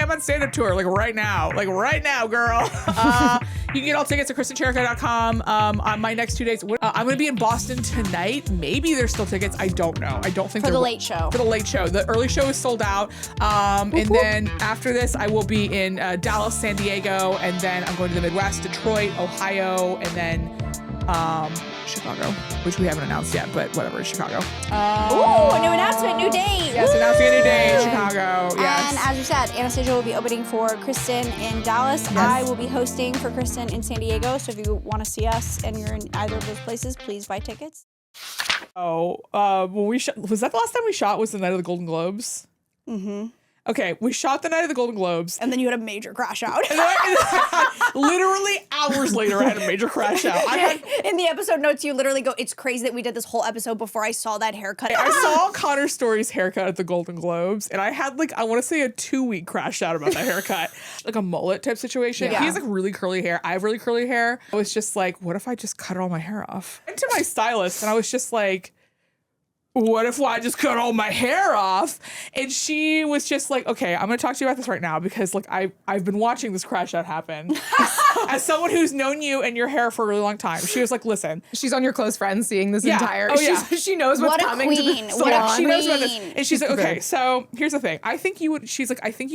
I'm on stand-up tour, like right now, girl. You can get all tickets at KristinChirico.com. On my next 2 days, I'm going to be in Boston tonight. Maybe there's still tickets. I don't know. I don't think for the late show. For the late show. The early show is sold out. And then after this, I will be in Dallas, San Diego, and then I'm going to the Midwest, Detroit, Ohio, and then Chicago, which we haven't announced yet, but whatever, Chicago. Ooh, a new announcement, new date. Yes, announcing a new day in Chicago. Yes. And as you said, Anastasia will be opening for Kristin in Dallas. Yes. I will be hosting for Kristin in San Diego. So if you want to see us and you're in either of those places, please buy tickets. When we was that the last time we shot was the night of the Golden Globes? Mm-hmm. Okay, we shot the night of the Golden Globes. And then you had a major crash out. Literally hours later, I had a major crash out. In the episode notes, you literally go, it's crazy that we did this whole episode before I saw that haircut. I saw Connor Story's haircut at the Golden Globes, and I had I want to say a 2-week crash out about that haircut. Like a mullet type situation. Yeah. He has really curly hair. I have really curly hair. I was just like, what if I just cut all my hair off? I went to my stylist, and I was just like, what if I just cut all my hair off? And she was just like, okay, I'm going to talk to you about this right now because I've been watching this crash out happen. As someone who's known you and your hair for a really long time, she was like, listen. She's on Your Close Friends seeing this entire. Oh, yeah. She knows what's coming to the salon. She knows about this. And she's like, okay, so here's the thing. I think you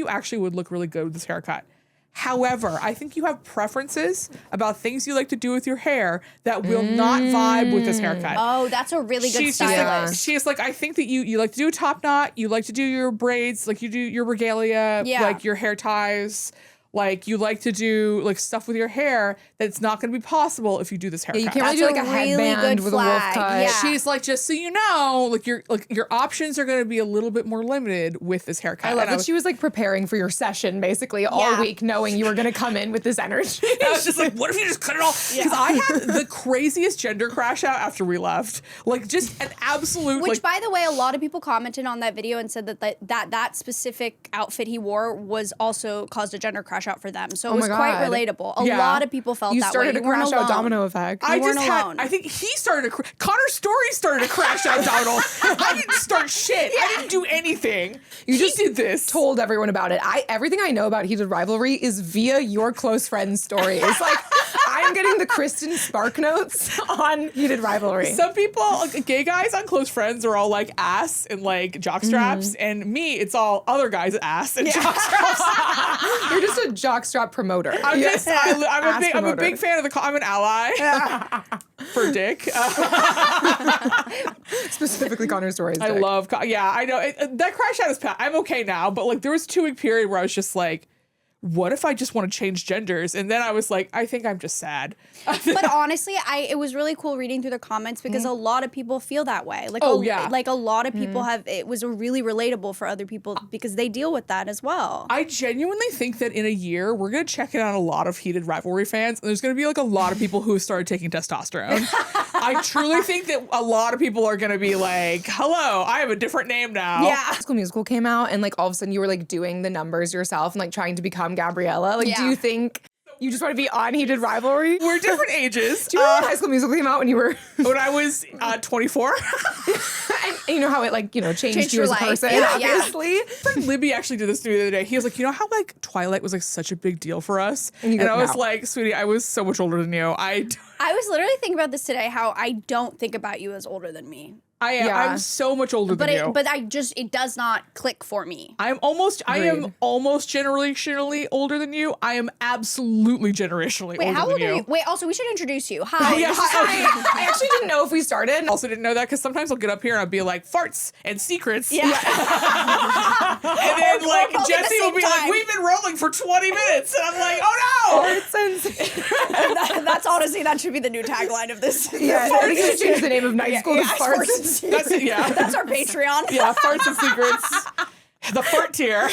actually would look really good with this haircut. However, I think you have preferences about things you like to do with your hair that will not vibe with this haircut. Oh, that's a really good stylist. She's like, I think that you like to do a top knot, you like to do your braids, like you do your regalia, like your hair ties. Like you like to do stuff with your hair that's not going to be possible if you do this haircut. Yeah, you can't really do like a headband with a wolf cut. Yeah. She's like, just so you know, your options are going to be a little bit more limited with this haircut. I love that she was like preparing for your session basically all week, knowing you were going to come in with this energy. I was just like, what if you just cut it off? Because I had the craziest gender crash out after we left. Like just an absolute. Which, by the way, a lot of people commented on that video and said that specific outfit he wore was also caused a gender crash out for them. So it was quite relatable. A lot of people felt that way. You started a crash out domino effect. I think he started Connor Story started a crash out domino. I didn't start shit. I didn't do anything. You just did this. Told everyone about it. Everything I know about Heated Rivalry is via Your Close Friends stories. Like I'm getting the Kristin Spark notes on Heated Rivalry. Some people, gay guys on Close Friends are all like ass and like jock straps, and me, it's all other guys ass and jock straps. You're just a jockstrap promoter. I'm a big fan of I'm an ally for Dick. Specifically Connor Stories. I love, I know. That crash out is past. I'm okay now, but there was a 2-week period where I was just like, what if I just want to change genders? And then I was like, I think I'm just sad. But honestly, it was really cool reading through the comments because a lot of people feel that way. Like a lot of people it was really relatable for other people because they deal with that as well. I genuinely think that in a year, we're going to check in on a lot of Heated Rivalry fans. And there's going to be a lot of people who have started taking testosterone. I truly think that a lot of people are going to be like, hello, I have a different name now. Yeah. High School Musical came out and all of a sudden you were doing the numbers yourself and trying to become Gabriella. Do you think you just want to be on Heated Rivalry? We're different ages. Do you remember High School Musical came out when you were... when I was 24? and you know how it changed you as a person, obviously. Libby actually did this to me the other day. He was like, you know how Twilight was such a big deal for us? And I was like, sweetie, I was so much older than you. I was literally thinking about this today, how I don't think about you as older than me. I am. I'm so much older than you. But it does not click for me. I am almost generationally older than you. I am absolutely generationally older than you. How old are you? Wait, also, we should introduce you. Hi. I actually didn't know if we started. Also didn't know that because sometimes I'll get up here and I'll be like, farts and secrets. Yeah. And then Jesse will be like, we've been rolling for 20 minutes. And I'm like, oh no. Farts and secrets. That's honestly, that should be the new tagline of this. Yeah, I think we should change the name of night school to Farts. That's it, yeah. That's our Patreon. Yeah, farts and secrets. The fart tier.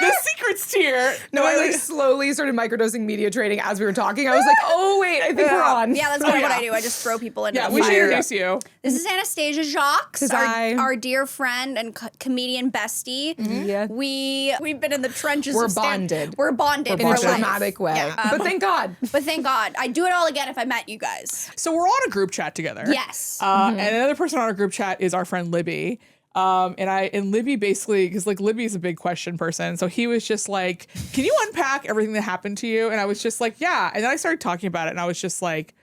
The secrets tier. No, I slowly started microdosing media trading as we were talking. I was like, oh wait, I think we're on. Yeah, that's kind of what I do. I just throw people in. Yeah, we should introduce you. This is Anastasia Jacques, our dear friend and comedian bestie. Mm-hmm. Yeah. We've been in the trenches. We're bonded. We're bonded in a dramatic way. Yeah. But thank God. I'd do it all again if I met you guys. So we're on a group chat together. Yes. And another person on our group chat is our friend Libby. And Libby basically, because like Libby's a big question person, so he was just like, can you unpack everything that happened to you? And I was just like, yeah. And then I started talking about it, and I was just like,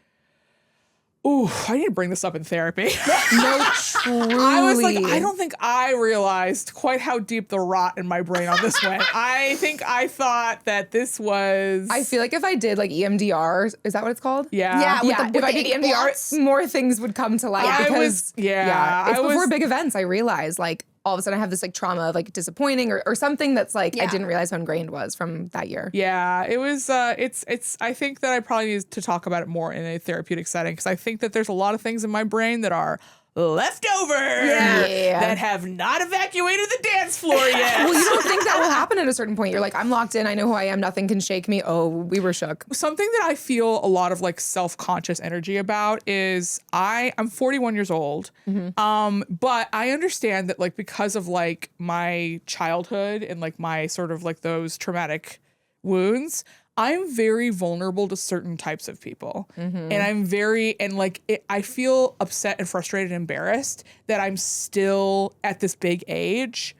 ooh, I need to bring this up in therapy. No, truly. I was like, I don't think I realized quite how deep the rot in my brain on this went. I think I thought that this was... I feel like if I did like EMDR, is that what it's called? Yeah. If I did EMDR, more things would come to light. It's before big events, I realized like all of a sudden I have this like trauma of like disappointing or something that's like I didn't realize how ingrained was from that year. Yeah, it was it's I think that I probably need to talk about it more in a therapeutic setting, because I think that there's a lot of things in my brain that are left over that have not evacuated the dance floor yet. Well, you don't think that will happen at a certain point. You're like, I'm locked in. I know who I am. Nothing can shake me. Oh, we were shook. Something that I feel a lot of like self-conscious energy about is I'm 41 years old. But I understand that like because of like my childhood and like my sort of like those traumatic wounds, I'm very vulnerable to certain types of people. And I feel upset and frustrated and embarrassed that I'm still at this big age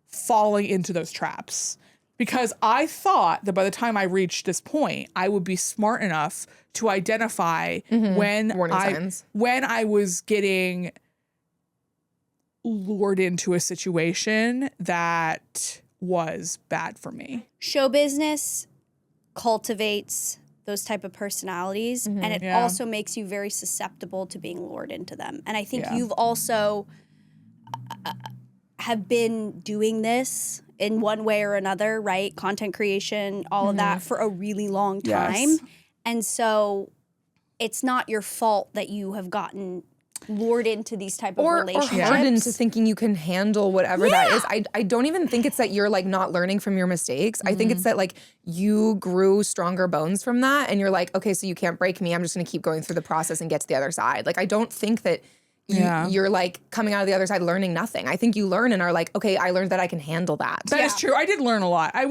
falling into those traps. Because I thought that by the time I reached this point, I would be smart enough to identify when I was getting lured into a situation that was bad for me. Show business cultivates those type of personalities, and it also makes you very susceptible to being lured into them. And I think you've also have been doing this in one way or another, right? Content creation, all of that for a really long time. Yes. And so it's not your fault that you have gotten lured into these type of relationships. Or hardened into thinking you can handle whatever that is. I don't even think it's that you're like not learning from your mistakes. I think it's that like you grew stronger bones from that, and you're like, okay, so you can't break me. I'm just gonna keep going through the process and get to the other side. Like I don't think that you're like coming out of the other side learning nothing. I think you learn and are like, okay, I learned that I can handle that. That is true. I did learn a lot. I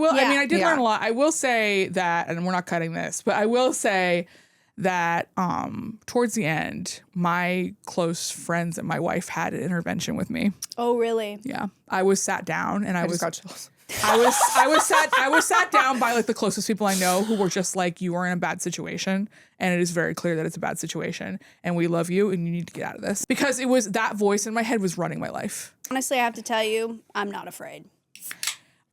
did learn a lot. I will say that, and we're not cutting this, but I will say that towards the end, my close friends and my wife had an intervention with me. Oh, really? Yeah. I was sat down and I got chills. I was sat down by like the closest people I know who were just like, you are in a bad situation and it is very clear that it's a bad situation and we love you and you need to get out of this. Because it was that voice in my head was running my life. Honestly, I have to tell you, I'm not afraid.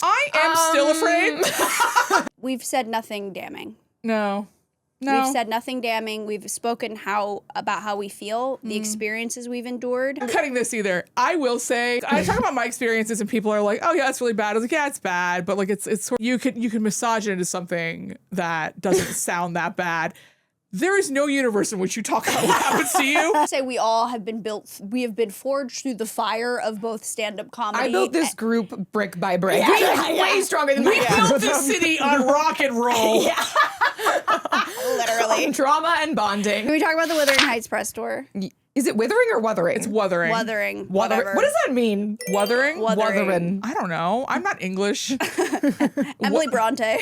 I am still afraid. We've said nothing damning. No. We've said nothing damning. We've spoken about how we feel, the experiences we've endured. I'm cutting this either. I will say, I talk about my experiences and people are like, oh yeah, it's really bad. I was like, yeah, it's bad. But like, it's sort of, you can massage it into something that doesn't sound that bad. There is no universe in which you talk about what happens to you. I say we all have been we have been forged through the fire of both stand-up comedy. I built this group brick by brick. Way stronger than we built this city on rock and roll. Literally. On drama and bonding. Can we talk about the Wuthering Heights press tour? Is it withering or wuthering? It's wuthering. Wuthering. Whatever. What does that mean? Wuthering? Wuthering. I don't know. I'm not English. Emily Bronte.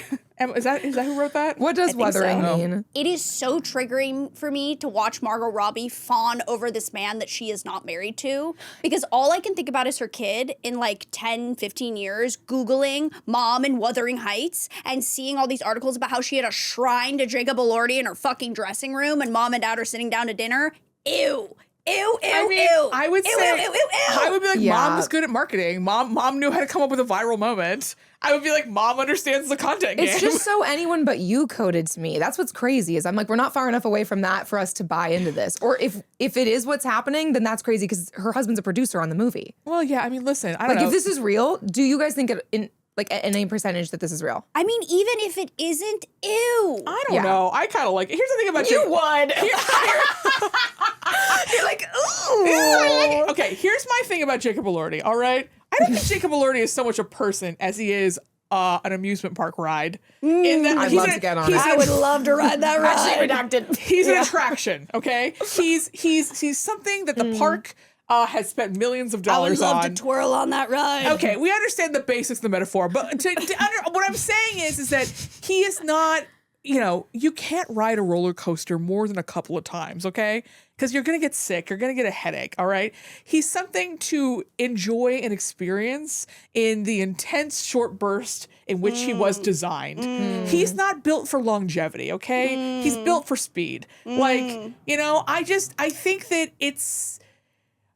Is that who wrote that? What does wuthering mean? It is so triggering for me to watch Margot Robbie fawn over this man that she is not married to, because all I can think about is her kid in like 10, 15 years Googling mom in Wuthering Heights and seeing all these articles about how she had a shrine to Jacob Elordi in her fucking dressing room and mom and dad are sitting down to dinner. Ew. Ew. I would be like, Mom was good at marketing. Mom knew how to come up with a viral moment. I would be like, Mom understands the content game. It's just so anyone but you coded to me. That's what's crazy is I'm like, we're not far enough away from that for us to buy into this. Or if it is what's happening, then that's crazy because her husband's a producer on the movie. Well, yeah, I mean, listen, I don't know. Like if this is real, do you guys think in any percentage that this is real? I mean, even if it isn't, ew. I don't know. I kind of like it. Here's the thing about you. Would. You're like, ooh. Okay, here's my thing about Jacob Elordi, all right? I don't think Jacob Elordi is so much a person as he is an amusement park ride. I'd love to get on it. I would love to ride that ride. Actually redacted. He's an attraction, okay? He's something that the park has spent millions of dollars on. I would love to twirl on that ride. Okay, we understand the basics of the metaphor, but what I'm saying is that he is not you know, you can't ride a roller coaster more than a couple of times, okay? Because you're going to get sick. You're going to get a headache, all right? He's something to enjoy and experience in the intense short burst in which he was designed. He's not built for longevity, okay? He's built for speed. Like, you know, I think that it's...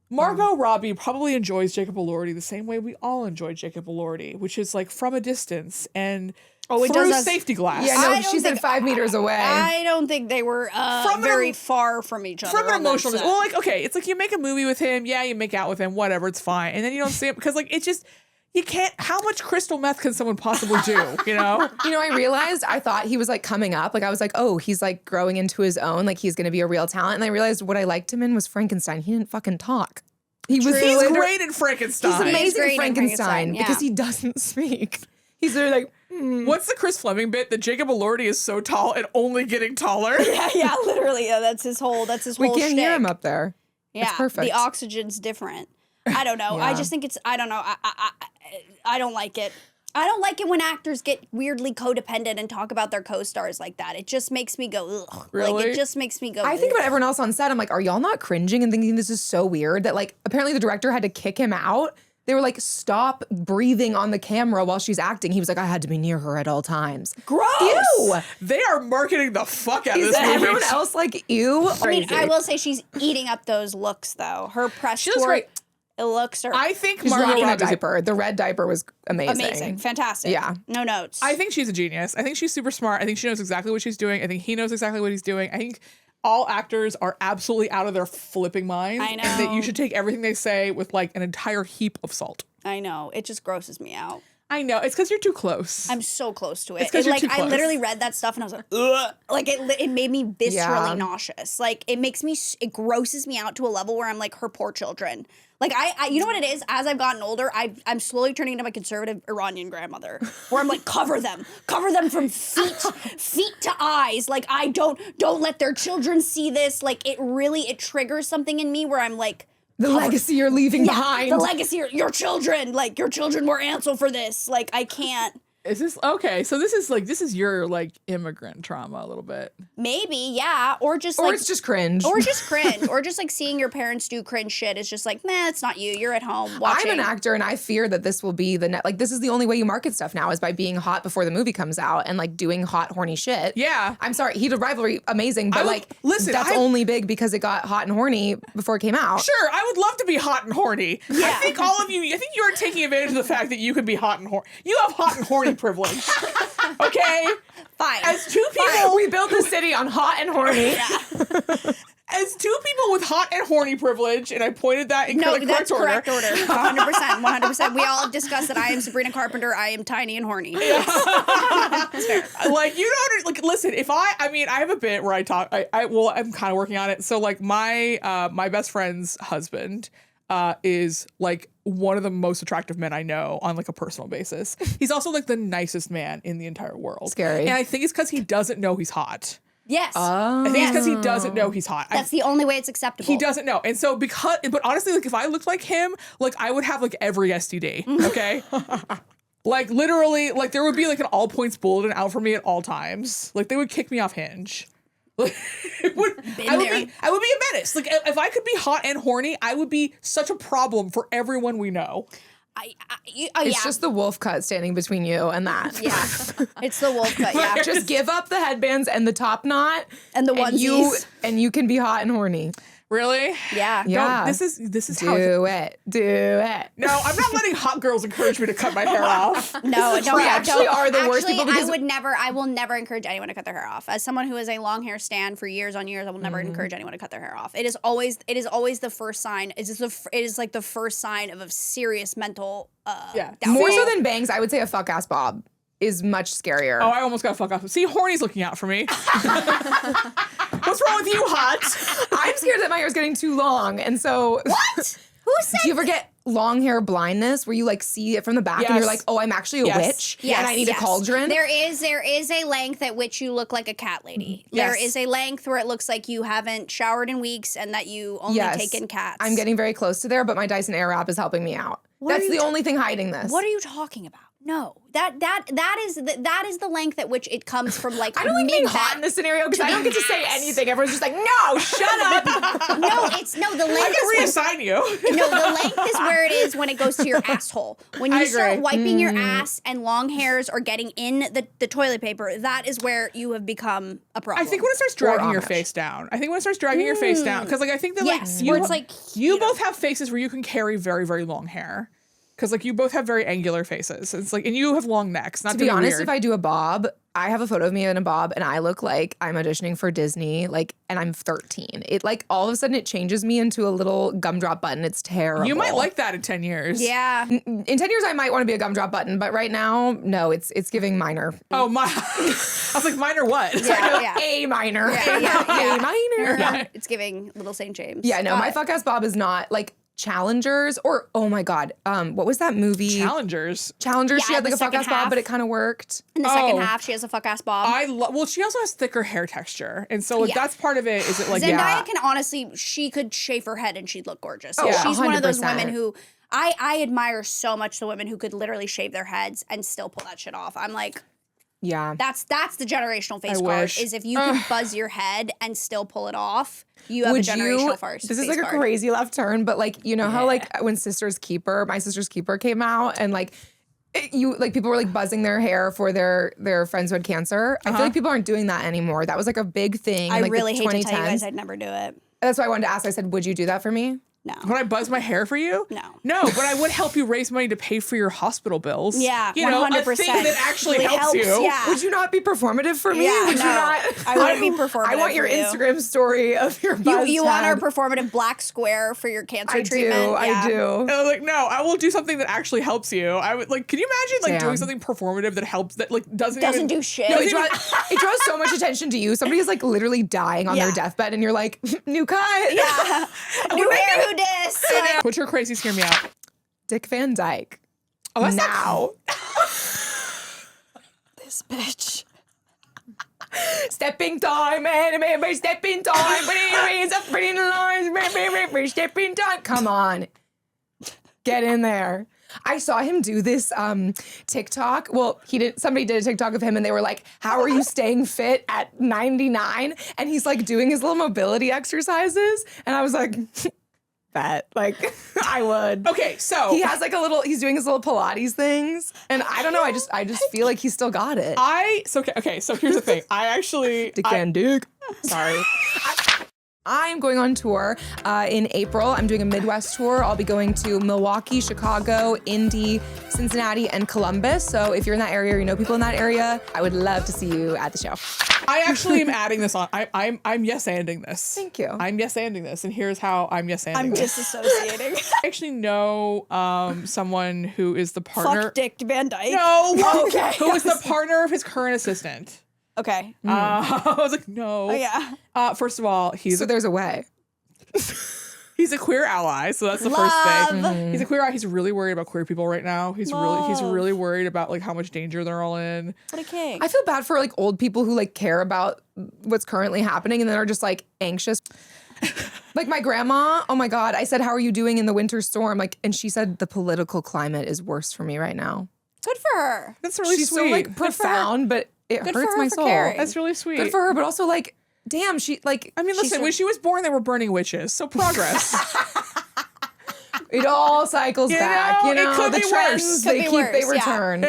Margot Robbie probably enjoys Jacob Elordi the same way we all enjoy Jacob Elordi, which is like from a distance and through safety glass. Yeah, no, she said 5 meters away. I don't think they were very far from each other. From an emotional distance. Well, like, okay, it's like you make a movie with him, yeah, you make out with him, whatever, it's fine. And then you don't see him because like it's just you can't. How much crystal meth can someone possibly do? You know. You know, I realized I thought he was like coming up. Like I was like, oh, he's like growing into his own. Like he's gonna be a real talent. And I realized what I liked him in was Frankenstein. He didn't fucking talk. He's great in Frankenstein. He's amazing in Frankenstein yeah. because he doesn't speak. He's there like. What's the Chris Fleming bit that Jacob Elordi is so tall and only getting taller? Yeah, literally. Yeah, that's his whole. We can't hear him up there. Yeah, it's perfect. The oxygen's different. I don't know. Yeah. I just think it's. I don't know. I don't like it. I don't like it when actors get weirdly codependent and talk about their co-stars like that. It just makes me go, ugh. Really? Like, it just makes me go, I think about everyone else on set. I'm like, are y'all not cringing and thinking this is so weird that like apparently the director had to kick him out? They were like, stop breathing on the camera while she's acting. He was like, I had to be near her at all times. Gross. Ew. They are marketing the fuck out of this movie. Everyone else like, ew? I mean, I will say she's eating up those looks, though. Her press She looks tour, great. it looks her I think She's Margot rocking a Robbie's diaper. The red diaper was amazing. amazing. Fantastic. Yeah. No notes. I think she's a genius. I think she's super smart. I think she knows exactly what she's doing. I think he knows exactly what he's doing. I think all actors are absolutely out of their flipping minds. I know. And that you should take everything they say with like an entire heap of salt. I know. It just grosses me out. I know. It's because you're too close. I'm so close to it. It's 'cause you're like too I close. literally read that stuff and I was like, ugh. Like it made me viscerally Yeah. nauseous. Like it makes me, it grosses me out to a level where I'm like, her poor children. Like I you know what it is? As I've gotten older, I'm slowly turning into my conservative Iranian grandmother, where I'm like, cover them from feet to eyes. Like I don't let their children see this. Like it triggers something in me where I'm like, The legacy you're leaving behind. the legacy, your children, like your children were answer for this. Like I can't. Is this okay? So this is your like immigrant trauma a little bit. Maybe, yeah. Or just or like it's just cringe. Or just cringe. Or just like seeing your parents do cringe shit is just like, nah, it's not you. You're at home watching. I'm an actor and I fear that this will be the net. Like, this is the only way you market stuff now is by being hot before the movie comes out and like doing hot, horny shit. Yeah. I'm sorry. Heated Rivalry, amazing. But listen, that's only big because it got hot and horny before it came out. Sure, I would love to be hot and horny. Yeah. I think you are taking advantage of the fact that you can be hot and horny. You have hot and horny privilege. Okay? Fine. As two people, We built the city on hot and horny. as two people with hot and horny privilege, and I pointed that in No, correct that's order. correct order. 100%. We all discussed that I am Sabrina Carpenter. I am tiny and horny. That's fair. Like you don't like listen. If I have a bit where I talk. I'm kind of working on it. So like my best friend's husband is like one of the most attractive men I know on like a personal basis. He's also like the nicest man in the entire world. Scary. And I think it's because he doesn't know he's hot. Yes. I think it's because he doesn't know he's hot. That's the only way it's acceptable. He doesn't know. And so but honestly, like if I looked like him, like I would have like every STD, okay? Like literally, like there would be like an all points bulletin out for me at all times. Like they would kick me off Hinge. Like, I would be a menace. Like if I could be hot and horny, I would be such a problem for everyone we know. It's just the wolf cut standing between you and that. Yeah. It's the wolf cut, yeah. Just give up the headbands and the top knot. And the onesies. And you can be hot and horny. Really? Yeah. Yeah. This is how Do it. No, I'm not letting hot girls encourage me to cut my hair off. No, don't. We actually are the worst people because I will never encourage anyone to cut their hair off. As someone who is a long hair stan for years on years, I will never encourage anyone to cut their hair off. It is always the first sign. It is like the first sign of a serious mental Yeah. downfall. more so than bangs, I would say a fuck ass bob is much scarier. Oh, I almost got fuck off. See, horny's looking out for me. What's wrong with you, hot? I'm scared that my hair is getting too long, and so What? Who said? do you ever get long hair blindness where you like see it from the back and you're Yes. like, oh, I'm actually a witch and I need a cauldron? There is a length at which you look like a cat lady. Yes. There is a length where it looks like you haven't showered in weeks and that you only take in cats. I'm getting very close to there, but my Dyson Airwrap is helping me out. That's the only thing hiding this. What are you talking about? No, that is the length at which it comes from like. I don't like being hot in this scenario because I don't get to say anything. Everyone's just like, no, shut up. The length. I can reassign you. No, the length is where it is when it goes to your asshole. When you start wiping your ass and long hairs are getting in the toilet paper, that is where you have become a problem. I think when it starts dragging your face down. Your face down. Because like I think that you both have faces where you can carry very, very long hair. Because like you both have very angular faces. It's like, and you have long necks. Not to be honest, weird. If I do a bob, I have a photo of me in a bob and I look like I'm auditioning for Disney, like, and I'm 13. It like all of a sudden it changes me into a little gumdrop button. It's terrible. You might like that in 10 years. Yeah. In 10 years, I might want to be a gumdrop button, but right now, no, it's giving minor. Oh my! I was like, minor what? A minor. A minor. Yeah. It's giving Little St. James. Yeah, no, my fuck ass bob is not like Challengers or oh my god, what was that movie? Challengers. She had like a fuck ass bob, but it kind of worked. In the second half, she has a fuck ass bob. Well, she also has thicker hair texture, and so like that's part of it. Is it like Zendaya can honestly, she could shave her head and she'd look gorgeous. Oh, she's 100%. one of those women who I admire so much. The women who could literally shave their heads and still pull that shit off. I'm like. Yeah. That's the generational face card, is if you can buzz your head and still pull it off, you have a generational face This is like a crazy left turn, but like, you know how like when my Sister's Keeper came out and like, people were like buzzing their hair for their friends who had cancer. I feel like people aren't doing that anymore. That was like a big thing. I like really hate to tell you guys the 2010s. I'd never do it. That's why I wanted to ask. I said, would you do that for me? No. Would I buzz my hair for you? No, but I would help you raise money to pay for your hospital bills. Yeah, 100%. You know, a thing that actually helps you. Yeah. Would you not be performative for me? Yeah, would you not? I wouldn't be performative. I want your for you. Instagram story of your buzz You want our head. performative black square for your cancer treatment? I do. And I was like, no, I will do something that actually helps you. I would like, can you imagine like doing something performative that helps that like doesn't do shit? No, it draws so much attention to you. Somebody is like literally dying on their deathbed, and you're like, new cut. Yeah, new hair, who dis? What's your crazies? Hear me out. Dick Van Dyke. Oh, that's now. This bitch. Stepping time, anime, stepping time. Pretty lines, stepping time. Come on. Get in there. I saw him do this TikTok. Well, somebody did a TikTok of him and they were like, how are you staying fit at 99? And he's like doing his little mobility exercises. And I was like, bet. Like, I would. Okay, so he has like he's doing his little Pilates things. And I don't know, I just feel like he's still got it. So here's the thing. I actually Dick Van Dyke. Sorry. I'm going on tour in April. I'm doing a Midwest tour. I'll be going to Milwaukee, Chicago, Indy, Cincinnati, and Columbus. So if you're in that area or you know people in that area, I would love to see you at the show. I actually am adding this on. I'm yes-anding this. Thank you. I'm yes-anding this, and here's how I'm yes-anding I'm this. disassociating. I actually know someone who is the partner. Fuck Dick Van Dyke. No. Okay. Who is the partner of his current assistant. Okay. I was like, no. Oh, yeah. First of all, there's a way. He's a queer ally, so that's the first thing. Mm-hmm. He's a queer ally. He's really worried about queer people right now. He's really worried about like how much danger they're all in. What a king. I feel bad for like old people who like care about what's currently happening and then are just like anxious. Like my grandma, oh my God, I said, how are you doing in the winter storm? Like, and she said the political climate is worse for me right now. Good for her. That's really She's sweet. so like profound, but it hurts my soul. caring. That's really sweet. Good for her, but also like, damn, she like. I mean, listen, when she was born, they were burning witches. So progress. It all cycles back. You know, it could the be trends worse. they return.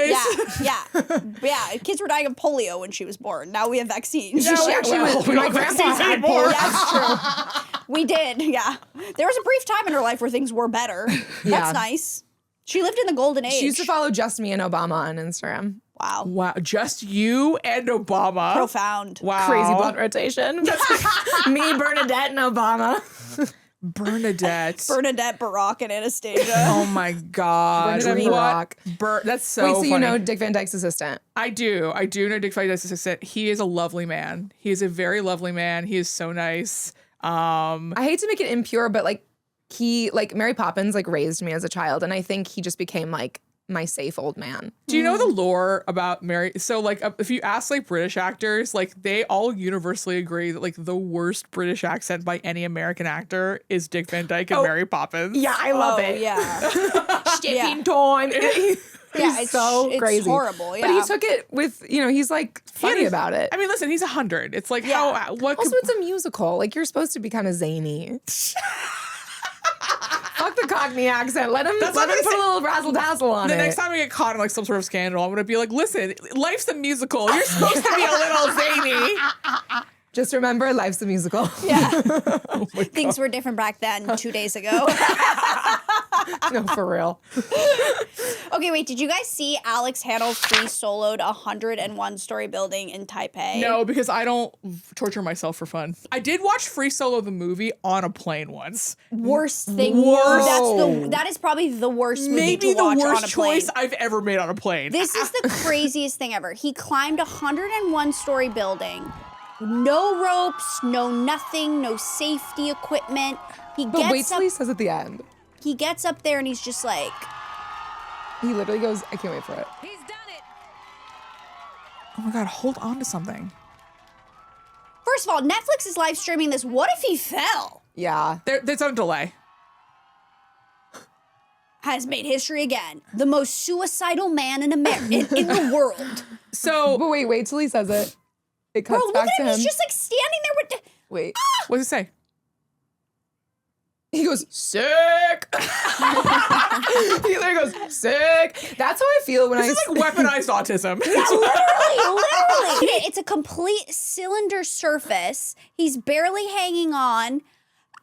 Yeah. Kids were dying of polio when she was born. Now we have vaccines. No, She actually was. My grandpa had polio. That's true. We did. Yeah. There was a brief time in her life where things were better. That's nice. She lived in the golden age. She used to follow Just Me and Obama on Instagram. Wow. Just you and Obama. Profound. Wow. Crazy blunt rotation. Me, Bernadette, and Obama. Bernadette, Barack, and Anastasia. Oh my God. Bernadette Barack. That's so Wait, so funny. you know Dick Van Dyke's assistant? I do know Dick Van Dyke's assistant. He is a lovely man. He is a very lovely man. He is so nice. I hate to make it impure, but like Mary Poppins like raised me as a child, and I think he just became like my safe old man. Do you know the lore about Mary? So like if you ask like British actors, like they all universally agree that like the worst British accent by any American actor is Dick Van Dyke and Mary Poppins. Yeah, I love it. Yeah. Stepping time. Yeah, It's so crazy. It's horrible. Yeah. But he took it with, he's like funny about it. I mean, listen, he's 100. It's like what? Also, it's a musical. Like you're supposed to be kind of zany. Fuck the Cockney accent. Let him put a little razzle dazzle on it. The next time we get caught in like some sort of scandal, I'm gonna be like, listen, life's a musical. You're supposed to be a little zany. Just remember, life's a musical. Yeah. Things were different back then 2 days ago. No, for real. Okay, wait, did you guys see Alex Honnold free soloed a 101-story building in Taipei? No, because I don't torture myself for fun. I did watch Free Solo the movie on a plane once. Worst thing. That is probably the worst movie Maybe to watch the on a worst plane. choice I've ever made on a plane. This is the craziest thing ever. He climbed a 101-story building. No ropes, no nothing, no safety equipment. But wait till he says at the end. He gets up there and he's just like... He literally goes, I can't wait for it. He's done it. Oh my God, hold on to something. First of all, Netflix is live streaming this. What if he fell? Yeah. There's a delay. Has made history again. The most suicidal man in America, in the world. So... But wait till he says it. It cuts Bro, look back at to him. him. He's just like standing there with... Wait. What does it say? He goes, sick. He literally goes, sick. That's how I feel when This is like weaponized autism. Yeah, literally. It's a complete cylinder surface. He's barely hanging on.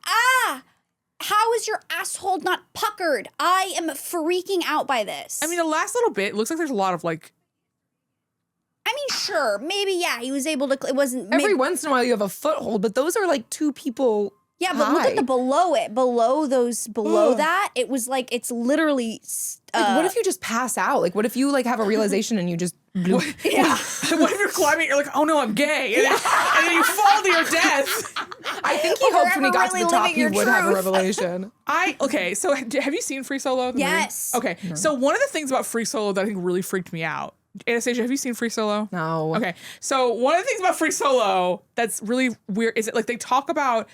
How is your asshole not puckered? I am freaking out by this. I mean, the last little bit, it looks like there's a lot of like... I mean, sure, maybe, yeah, he was able to, it wasn't... Every once in a while you have a foothold, but those are like two people. Yeah, but look at the below that, it was like, it's literally... Like, what if you just pass out? Like, what if you like have a realization and you just... Yeah. What if you're climbing, you're like, oh no, I'm gay. And, and then you fall to your death. I think he hoped when he got to the top he would have a truth. revelation. Okay, so have you seen Free Solo? Yes. Okay, so one of the things about Free Solo that I think really freaked me out, Anastasia, have you seen Free Solo? No. Okay, so one of the things about Free Solo that's really weird is that like they talk about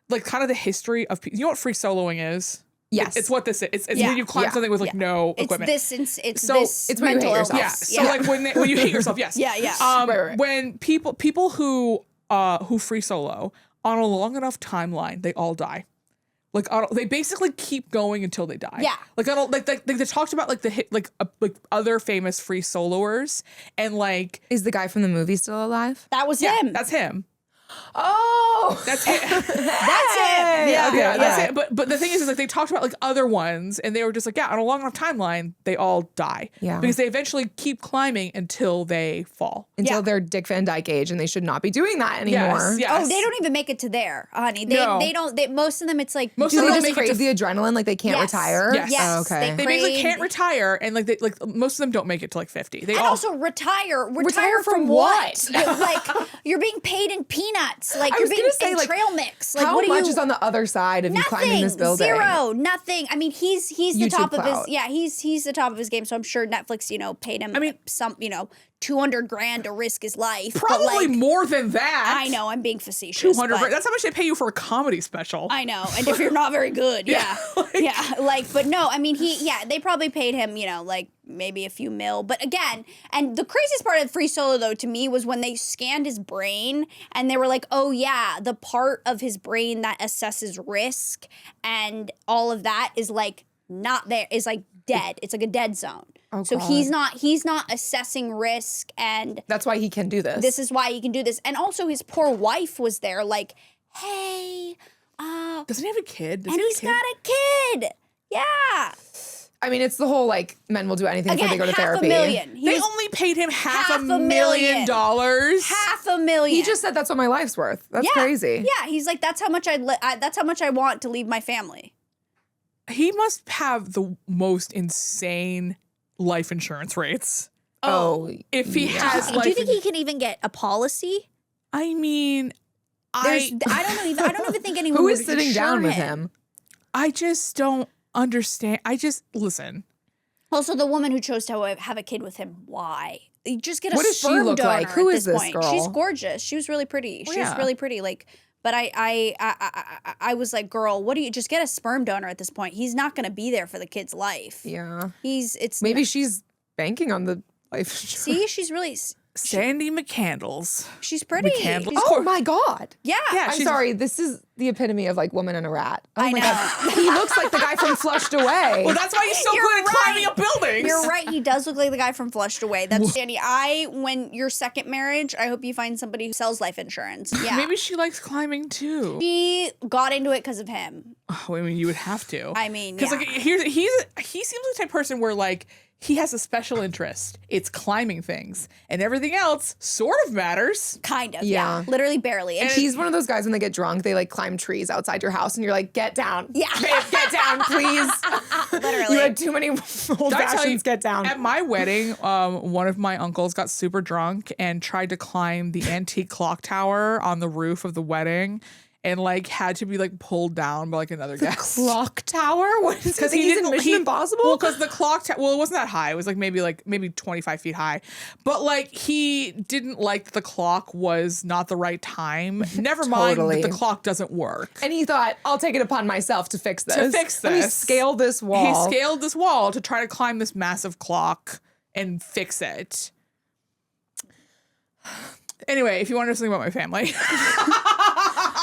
like kind of the history of people. You know what free soloing is? Yes. It's what this is. It's when you climb something with like no equipment. It's this it's when you mental hate illness. yourself. Yeah. So like when you hate yourself, yes. Yeah, yeah. Right. When people who free solo on a long enough timeline, they all die. Like they basically keep going until they die. Yeah. Like I don't like they talked about like the hit like other famous free soloers and like Is the guy from the movie still alive? That was him. That's him. Oh, That's it. That's him. Yeah. Okay, That's it. But the thing is like they talked about like other ones and they were just like, yeah, on a long enough timeline, they all die. Yeah. Because they eventually keep climbing until they fall. Until they're Dick Van Dyke age, and they should not be doing that anymore. Yes. Oh, they don't even make it to there, honey. They don't. Most of them, it's like Most Do of they them just make it crave to the adrenaline? Like they can't Yes. retire? Yes. Yes. Oh, okay. They basically crave- can't retire, and like most of them don't make it to like 50. They And all also retire Retire from from what? what? Like you're being paid in peanuts. Like I you're was being gonna say, in like, trail mix. Like How what do much you? is on the other side of you climbing this building? Zero, nothing. I mean, he's the YouTube top of his. clout. Yeah, he's the top of his game. So I'm sure Netflix, paid him. I mean, some, $200,000 to risk his life. probably but like, more than that. I know, I'm being facetious. 200. but- That's how much they pay you for a comedy special. I know, and if you're not very good, but no, I mean, they probably paid him, like maybe a few mil, but again, and the craziest part of Free Solo though to me was when they scanned his brain and they were like, oh yeah, the part of his brain that assesses risk and all of that is like not there, is like dead. It's like a dead zone. Oh, so God. he's not assessing risk, and That's why he can do this. this is why he can do this. And also his poor wife was there like, hey, Doesn't he have a kid? Does and he have he's got a kid. Yeah. I mean, it's the whole like men will do anything Again, before they go to therapy. $500,000. They only paid him half a $500,000. million. $500,000. He just said that's what my life's worth. That's crazy. Yeah, he's like, that's how much that's how much I want to leave my family. He must have the most insane life insurance rates. Oh, If he has Do life, you think he can even get a policy? I mean, I don't even think anyone who would is sitting insure down with him? I just don't understand. Listen. Also, the woman who chose to have a kid with him, why? You just get a What does she sperm look donor like? Who at is this this point. girl? She's gorgeous. She was really pretty. Well, She was yeah. really pretty. Like, but I was like, girl, what do you just get a sperm donor at this point? He's not going to be there for the kid's life. Yeah. It's Maybe she's banking on the life insurance. See, she's really... Sandy McCandles. She's pretty. Oh my God. Yeah. I'm sorry. This is the epitome of like woman and a rat. Oh I my know. God. He looks like the guy from Flushed Away. Well, that's why he's so good at climbing up buildings. You're right. He does look like the guy from Flushed Away. That's Sandy. When your second marriage, I hope you find somebody who sells life insurance. Yeah. Maybe she likes climbing too. She got into it because of him. Oh, I mean, you would have to. I mean, because like he seems like the type of person where like he has a special interest. It's climbing things, and everything else sort of matters. Kind of. Yeah. Literally barely. And he's one of those guys when they get drunk, they like climb trees outside your house, and you're like, get down. Yeah. Babe, get down, please. Literally. You had too many old fashions. Get down. At my wedding, one of my uncles got super drunk and tried to climb the antique clock tower on the roof of the wedding. And like had to be like pulled down by like another guest. Clock tower? What is Because he's in Mission Impossible? Well, because the clock tower. Well, it wasn't that high. It was like maybe 25 feet high. But like he didn't like that the clock was not the right time. Never mind that the clock doesn't work. And he thought, I'll take it upon myself to fix this. Let me scale this wall. He scaled this wall to try to climb this massive clock and fix it. Anyway, if you want to know something about my family.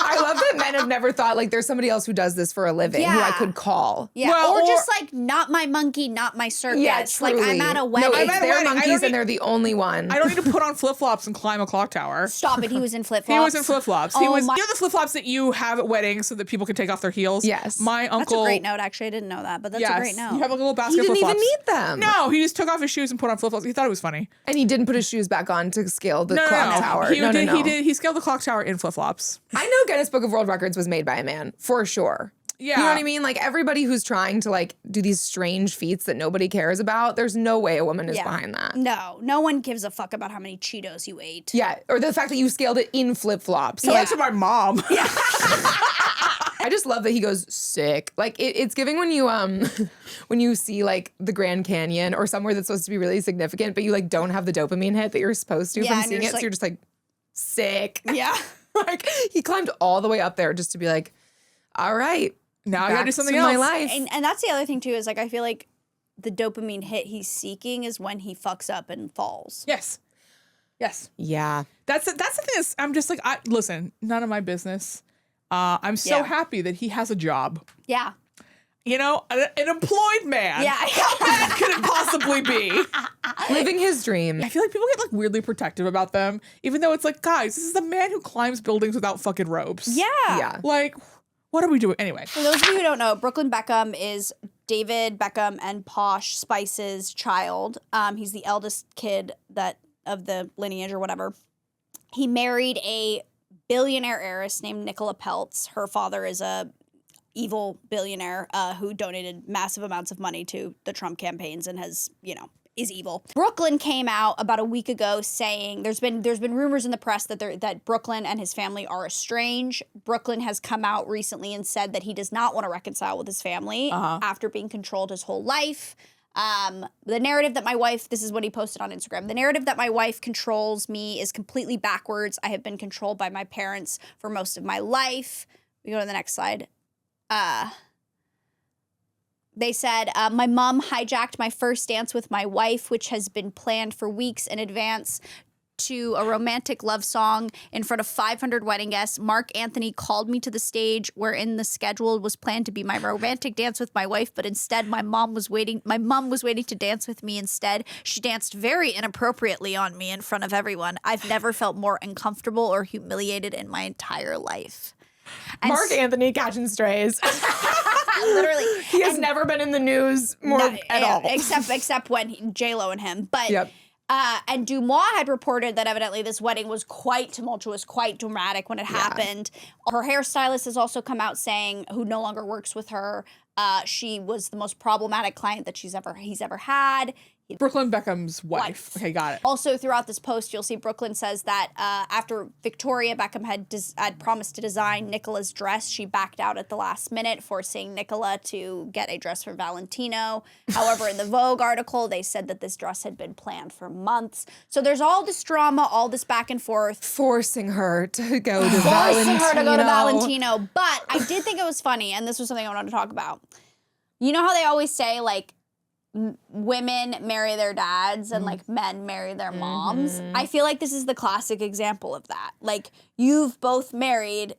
I love that men have never thought like there's somebody else who does this for a living who I could call. Yeah, well, or just like not my monkey, not my circus. Yeah, like I'm at a wedding. No, it's their monkeys and they're the only one. I don't need to put on flip-flops and climb a clock tower. Stop it, he was in flip-flops. He was in flip-flops. You know the flip-flops that you have at weddings so that people can take off their heels? Yes. My uncle... That's a great note, actually. I didn't know that, but that's a great note. You have a little basket of flip-flops. He didn't even need them. No, he just took off his shoes and put on flip-flops. He thought it was funny. And he didn't put his shoes back on to scale the clock tower. He scaled the clock tower in flip-flops. I know Guinness Book of World Records was made by a man, for sure. Yeah. You know what I mean? Like everybody who's trying to like do these strange feats that nobody cares about, there's no way a woman is behind that. No one gives a fuck about how many Cheetos you ate. Yeah, or the fact that you scaled it in flip-flops. So to my mom. Yeah. I just love that he goes sick. Like it's giving when you see like the Grand Canyon or somewhere that's supposed to be really significant, but you like don't have the dopamine hit that you're supposed to from seeing it. So you're just like sick. Yeah. Like he climbed all the way up there just to be like, all right, now I gotta do something else. My life. And that's the other thing too, is like I feel like the dopamine hit he's seeking is when he fucks up and falls. Yes. Yeah. That's the thing is I'm just like, listen, none of my business. I'm so happy that he has a job. Yeah. You know, an employed man. Yeah. How bad could it possibly be? Living his dream. I feel like people get like weirdly protective about them, even though it's like, guys, this is the man who climbs buildings without fucking ropes. Yeah. Like, what are we doing? Anyway. For those of you who don't know, Brooklyn Beckham is David Beckham and Posh Spice's child. He's the eldest kid of the lineage or whatever. He married a billionaire heiress named Nicola Peltz. Her father is a evil billionaire who donated massive amounts of money to the Trump campaigns and has, is evil. Brooklyn came out about a week ago saying there's been rumors in the press that Brooklyn and his family are estranged. Brooklyn has come out recently and said that he does not want to reconcile with his family after being controlled his whole life. The narrative that my wife, this is what he posted on Instagram, the narrative that my wife controls me is completely backwards. I have been controlled by my parents for most of my life. We go to the next slide. They said, my mom hijacked my first dance with my wife, which has been planned for weeks in advance, to a romantic love song in front of 500 wedding guests. Mark Anthony called me to the stage wherein the schedule was planned to be my romantic dance with my wife, but instead my mom was waiting to dance with me instead. She danced very inappropriately on me in front of everyone. I've never felt more uncomfortable or humiliated in my entire life. And Mark Anthony catching strays. Literally. He has never been in the news at all. Except when J-Lo and him. But and Dumois had reported that evidently this wedding was quite tumultuous, quite dramatic when it happened. Her hairstylist has also come out saying, who no longer works with her, she was the most problematic client that he's ever had. Brooklyn Beckham's wife. Okay, got it. Also, throughout this post, you'll see Brooklyn says that after Victoria Beckham had promised to design Nicola's dress, she backed out at the last minute, forcing Nicola to get a dress for Valentino. However, in the Vogue article, they said that this dress had been planned for months. So there's all this drama, all this back and forth. Forcing her to go to Valentino. Forcing her to go to Valentino. But I did think it was funny, and this was something I wanted to talk about. You know how they always say, like, women marry their dads and like men marry their moms. I feel like this is the classic example of that. Like you married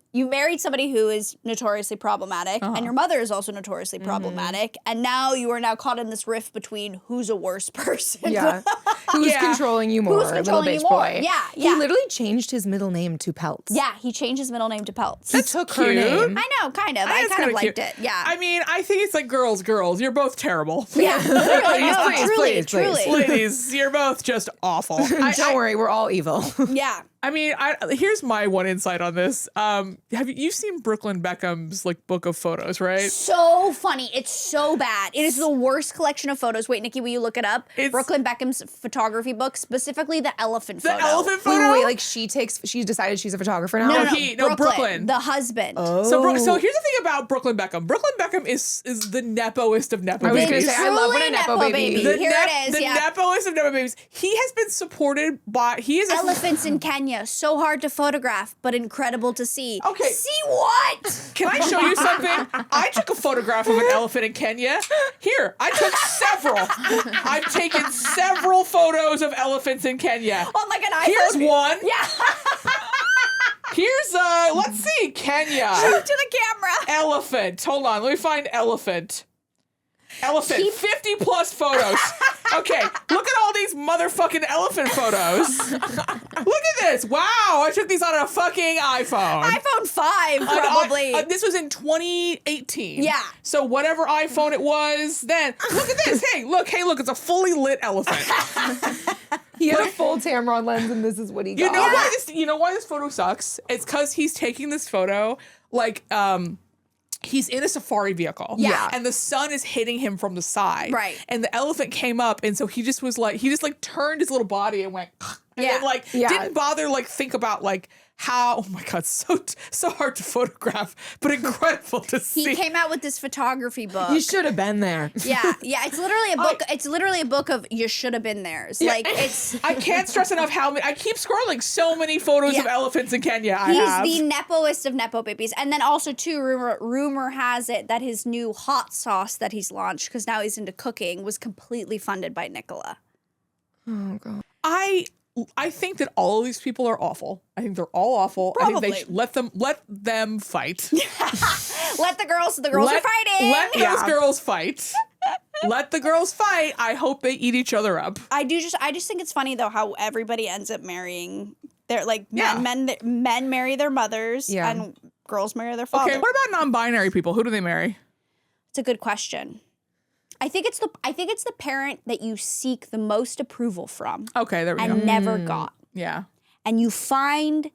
somebody who is notoriously problematic and your mother is also notoriously problematic. And now you are now caught in this rift between who's a worse person. Yeah. Who's controlling you more? Who's controlling you more? Boy. Yeah. He literally changed his middle name to Peltz. Yeah, he changed his middle name to Peltz. He took her name. I know, kind of. I kind of liked it. Yeah. I mean, I think it's like girls. You're both terrible. Yeah. Truly. Ladies, you're both just awful. Don't worry, we're all evil. Yeah. I mean, here's my one insight on this. Have you seen Brooklyn Beckham's like book of photos, right? So funny. It's so bad. It is the worst collection of photos. Wait, Nikki, will you look it up? Brooklyn Beckham's photography book, specifically the elephant photo. The elephant photo? Wait, like she decided she's a photographer now? No, Brooklyn. The husband. Oh. So here's the thing about Brooklyn Beckham. Brooklyn Beckham is the nepoist of nepo babies. I was going to say, I love when a nepo baby. Here it is, the nepoist of nepo babies. He has been supported by, elephants in Kenya. So hard to photograph, but incredible to see. Okay. See what? Can I show you something? I took a photograph of an elephant in Kenya. Here, I took several. I've taken several photos of elephants in Kenya. On like an iPhone. Here's one. Yeah. Here's let's see, Kenya. Show to the camera. Elephant. Hold on, let me find elephant. 50 plus photos. Okay, look at all these motherfucking elephant photos. Look at this. Wow, I took these on a fucking iPhone. iPhone 5, probably. This was in 2018. Yeah. So whatever iPhone it was then. Look at this. Hey, look, it's a fully lit elephant. He had a full Tamron lens, and this is what he got. You know why this photo sucks? It's because he's taking this photo like he's in a safari vehicle. Yeah. And the sun is hitting him from the side. Right. And the elephant came up, and so he just turned his little body and went and then didn't bother think about how, oh my God, so hard to photograph, but incredible to see. He came out with this photography book. You should have been there. Yeah, it's literally a book. It's literally a book of you should have been there. Yeah. I can't stress enough how many. I keep scrolling so many photos of elephants in Kenya. He's the nepoist of nepo babies, and then also too, rumor has it that his new hot sauce that he's launched, because now he's into cooking, was completely funded by Nicola. Oh God. I think that all of these people are awful. I think they're all awful. Probably. I think they should let them fight. Let the girls are fighting. Let those girls fight. Let the girls fight. I hope they eat each other up. I just think it's funny though how everybody ends up marrying their men marry their mothers and girls marry their fathers. Okay, what about non-binary people? Who do they marry? It's a good question. I think it's the parent that you seek the most approval from. Okay, there we go. And never got. Yeah. And you find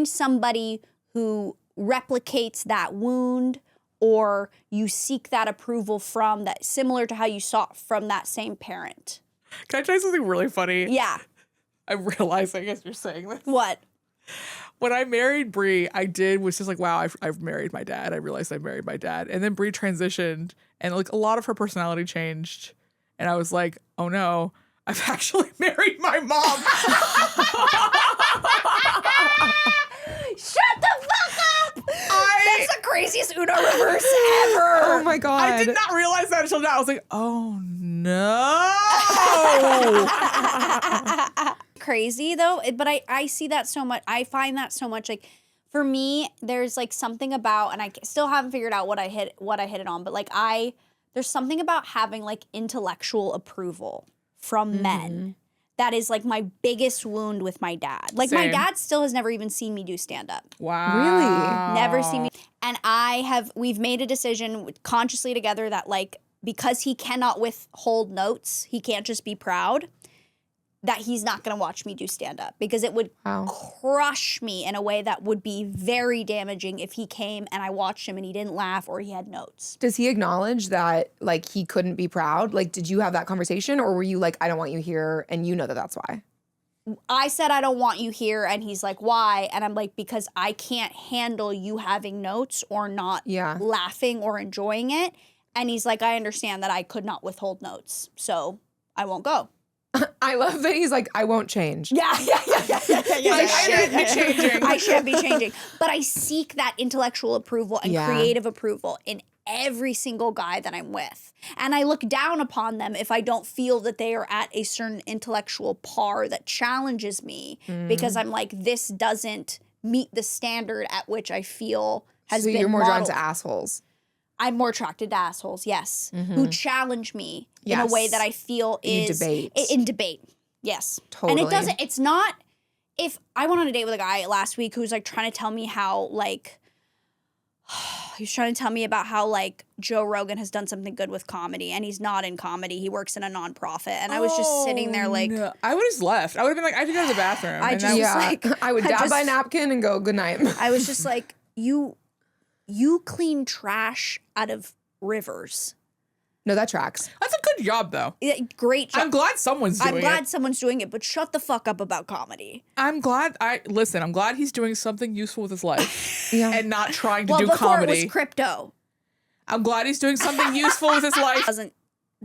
somebody who replicates that wound, or you seek that approval from that, similar to how you sought from that same parent. Can I tell you something really funny? Yeah. I'm realizing as you're saying this. What? When I married Bree, was just like, wow, I've married my dad. I realized I married my dad. And then Bree transitioned and a lot of her personality changed. And I was like, oh no, I've actually married my mom. Shut the fuck up! That's the craziest Uno reverse ever. Oh my God. I did not realize that until now. I was like, oh no. Crazy though, but I see that so much. I find that so much for me, there's something about, and I still haven't figured out what I hit it on, but there's something about having intellectual approval from men that is my biggest wound with my dad. My dad still has never even seen me do stand up. Wow. Really? Never seen me. And we've made a decision consciously together that because he cannot withhold notes, he can't just be proud, that he's not going to watch me do stand-up because it would crush me in a way that would be very damaging if he came and I watched him and he didn't laugh or he had notes. Does he acknowledge that he couldn't be proud? Did you have that conversation, or were you I don't want you here, and you know that that's why? I said, I don't want you here, and he's like, why? And I'm like, because I can't handle you having notes or not laughing or enjoying it. And he's like, I understand that I could not withhold notes, so I won't go. I love that he's like, I won't change. Yeah. I shan't be changing. But I seek that intellectual approval and creative approval in every single guy that I'm with. And I look down upon them if I don't feel that they are at a certain intellectual par that challenges me because I'm like, this doesn't meet the standard at which I feel has been you're more modeled. drawn to assholes. I'm more attracted to assholes, yes, who challenge me in a way that I feel is in debate. Yes. Totally. And it's not, if I went on a date with a guy last week who's like trying to tell me how like, he was trying to tell me about how like Joe Rogan has done something good with comedy and he's not in comedy. He works in a nonprofit. And I was just sitting there like. No. I would have just left. I would have been like, I have to go to the bathroom. I just was like. I would dab my napkin and go, good night. I was just like, you clean trash out of rivers. No, that tracks. That's a good job, though. Great job. I'm glad someone's doing it. I'm glad someone's doing it, but shut the fuck up about comedy. I'm glad he's doing something useful with his life and not trying to do before comedy. It was crypto. I'm glad he's doing something useful with his life.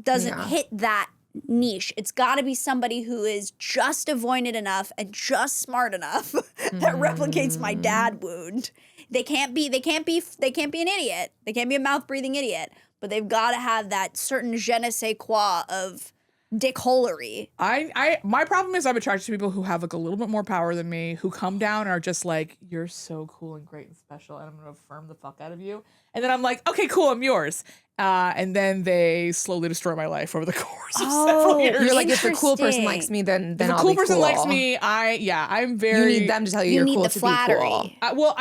Doesn't hit that niche. It's got to be somebody who is just avoidant enough and just smart enough that replicates my dad wound. They can't be an idiot. They can't be a mouth-breathing idiot. But they've got to have that certain je ne sais quoi of dickholery. My problem is I'm attracted to people who have like a little bit more power than me, who come down and are just like, you're so cool and great and special, and I'm gonna affirm the fuck out of you. And then I'm like, okay, cool, I'm yours. And then they slowly destroy my life over the course of several years. You're like, if the cool person likes me, then if the I'll cool be person cool. likes me, I'm very. You need them to tell you you're cool the to flattery. be cool.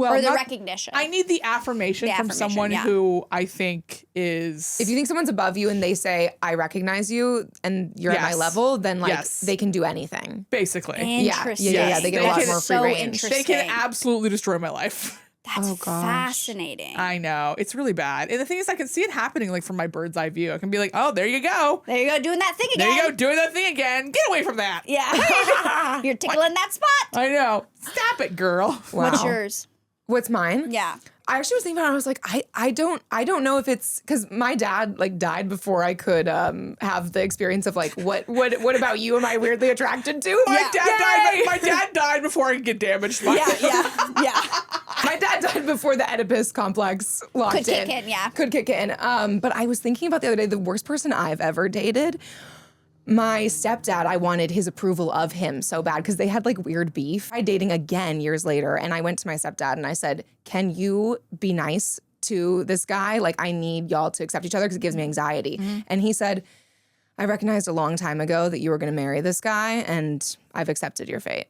Or the recognition. I need the affirmation from someone who I think is. If you think someone's above you and they say, I recognize you and you're at my level, then like they can do anything. Basically. Interesting. Yeah. They get a lot more free range. They can absolutely destroy my life. That's fascinating. I know. It's really bad. And the thing is, I can see it happening like from my bird's eye view. I can be like, oh, there you go. There you go, doing that thing again. There you go, doing that thing again. Get away from that. Yeah. You're tickling that spot. I know. Stop it, girl. Wow. What's yours? What's mine? Yeah. I actually was thinking about it. I was like, I don't know if it's because my dad like died before I could have the experience of like what about you am I weirdly attracted to? My dad died before I could get damaged by Yeah. My dad died before the Oedipus complex locked in. Could kick in. But I was thinking about the other day, the worst person I've ever dated. My stepdad, I wanted his approval of him so bad because they had like weird beef. I dating again years later, and I went to my stepdad and I said, can you be nice to this guy? Like, I need y'all to accept each other because it gives me anxiety. And he said, I recognized a long time ago that you were going to marry this guy, and I've accepted your fate.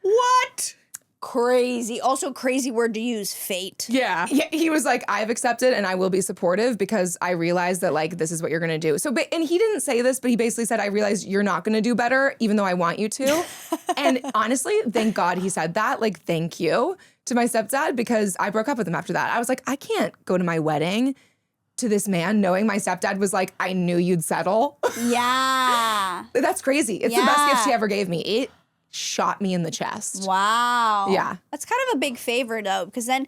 What? Crazy. Also crazy word to use, fate. Yeah. He was like, I've accepted and I will be supportive because I realize that like this is what you're going to do. So, and he didn't say this, but he basically said, I realize you're not going to do better even though I want you to. And honestly, thank God he said that. Like, thank you to my stepdad because I broke up with him after that. I was like, I can't go to my wedding to this man knowing my stepdad was like, I knew you'd settle. Yeah. That's crazy. It's the best gift he ever gave me. It shot me in the chest. Wow. Yeah. That's kind of a big favor though, because then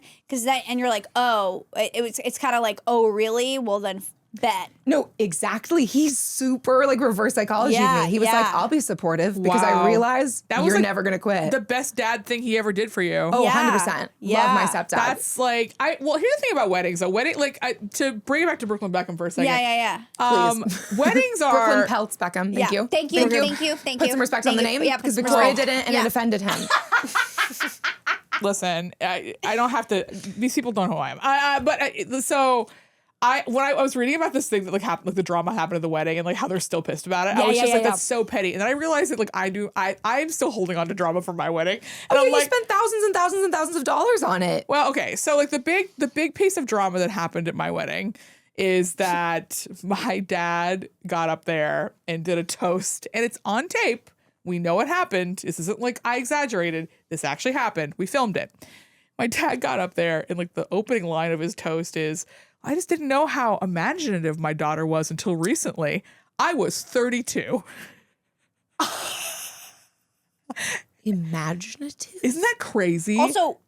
and you're like, oh, it's kind of like, oh, really? Well, then bet. No, exactly. He's super like reverse psychology of me. He was like, I'll be supportive because I realize that you're never going to quit. The best dad thing he ever did for you. Oh, 100%. Yeah. Love my stepdad. That's like, here's the thing about weddings. To bring it back to Brooklyn Beckham for a second. Yeah. Please. Weddings are. Brooklyn Peltz Beckham. Thank you. Thank you. Put some respect on the name because Victoria didn't and it offended him. Listen, I don't have to, these people don't know who I am. When I was reading about this thing that like happened, like the drama happened at the wedding and like how they're still pissed about it, I was just like, that's so petty. And then I realized that like I'm still holding on to drama from my wedding. And I'm you spent thousands and thousands and thousands of dollars on it. Well, okay. So like the big piece of drama that happened at my wedding is that my dad got up there and did a toast, and it's on tape. We know what happened. This isn't like I exaggerated. This actually happened. We filmed it. My dad got up there and like the opening line of his toast is, I just didn't know how imaginative my daughter was until recently. I was 32. Imaginative? Isn't that crazy? Also,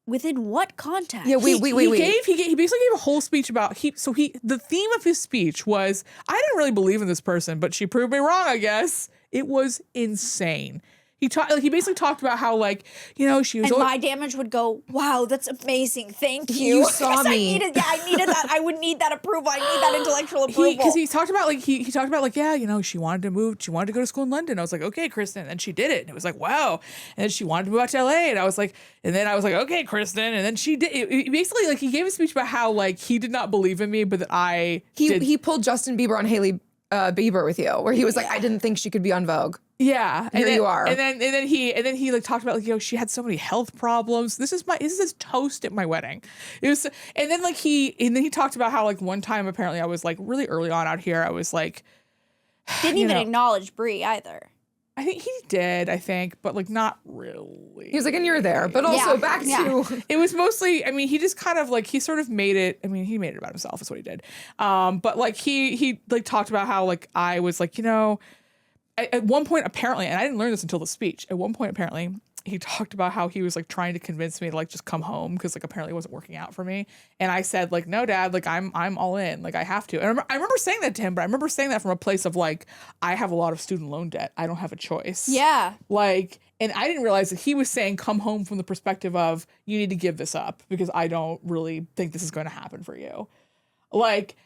Within what context? Yeah, wait. He basically gave a whole speech about the theme of his speech was, I didn't really believe in this person, but she proved me wrong, I guess. It was insane. He basically talked about how, like, you know, she was. And my damage would go, wow, that's amazing. Thank you. You saw me. I needed that. I would need that approval. I need that intellectual approval. Because he talked about, like, he talked about, like, yeah, you know, she wanted to move. She wanted to go to school in London. I was like, okay, Kristin. And she did it. And it was like, wow. And then she wanted to move out to LA. And I was like, okay, Kristin. And then she did. Basically, like, he gave a speech about how, like, he did not believe in me, but that He pulled Justin Bieber on Hailey Bieber with you, where he was like, I didn't think she could be on Vogue. Yeah, Here you are. And then he like talked about, like, you know, she had so many health problems. This is his toast at my wedding. It was, and then he talked about how, like, one time apparently I was, like, really early on out here. I was like, didn't even acknowledge Brie either. I think he did. I think, but, like, not really. He was like, and you're there, but also back to. It was mostly. I mean, he just kind of, like, he sort of made it. I mean, he made it about himself. Is what he did. But, like, he like talked about how, like, I was like, you know. At one point, apparently, and I didn't learn this until the speech. At one point, apparently, he talked about how he was, like, trying to convince me to, like, just come home because, like, apparently it wasn't working out for me. And I said, like, no, Dad, like, I'm all in, like, I have to. And I remember saying that to him, but I remember saying that from a place of, like, I have a lot of student loan debt. I don't have a choice. Yeah. Like, and I didn't realize that he was saying come home from the perspective of, you need to give this up because I don't really think this is going to happen for you. Like,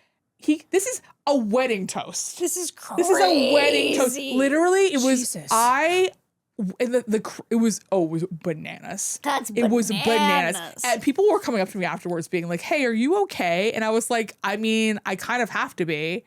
this is a wedding toast. This is crazy. This is a wedding toast. Literally, it was Jesus. it was bananas. It was bananas. And people were coming up to me afterwards being like, "Hey, are you okay?" And I was like, "I mean, I kind of have to be."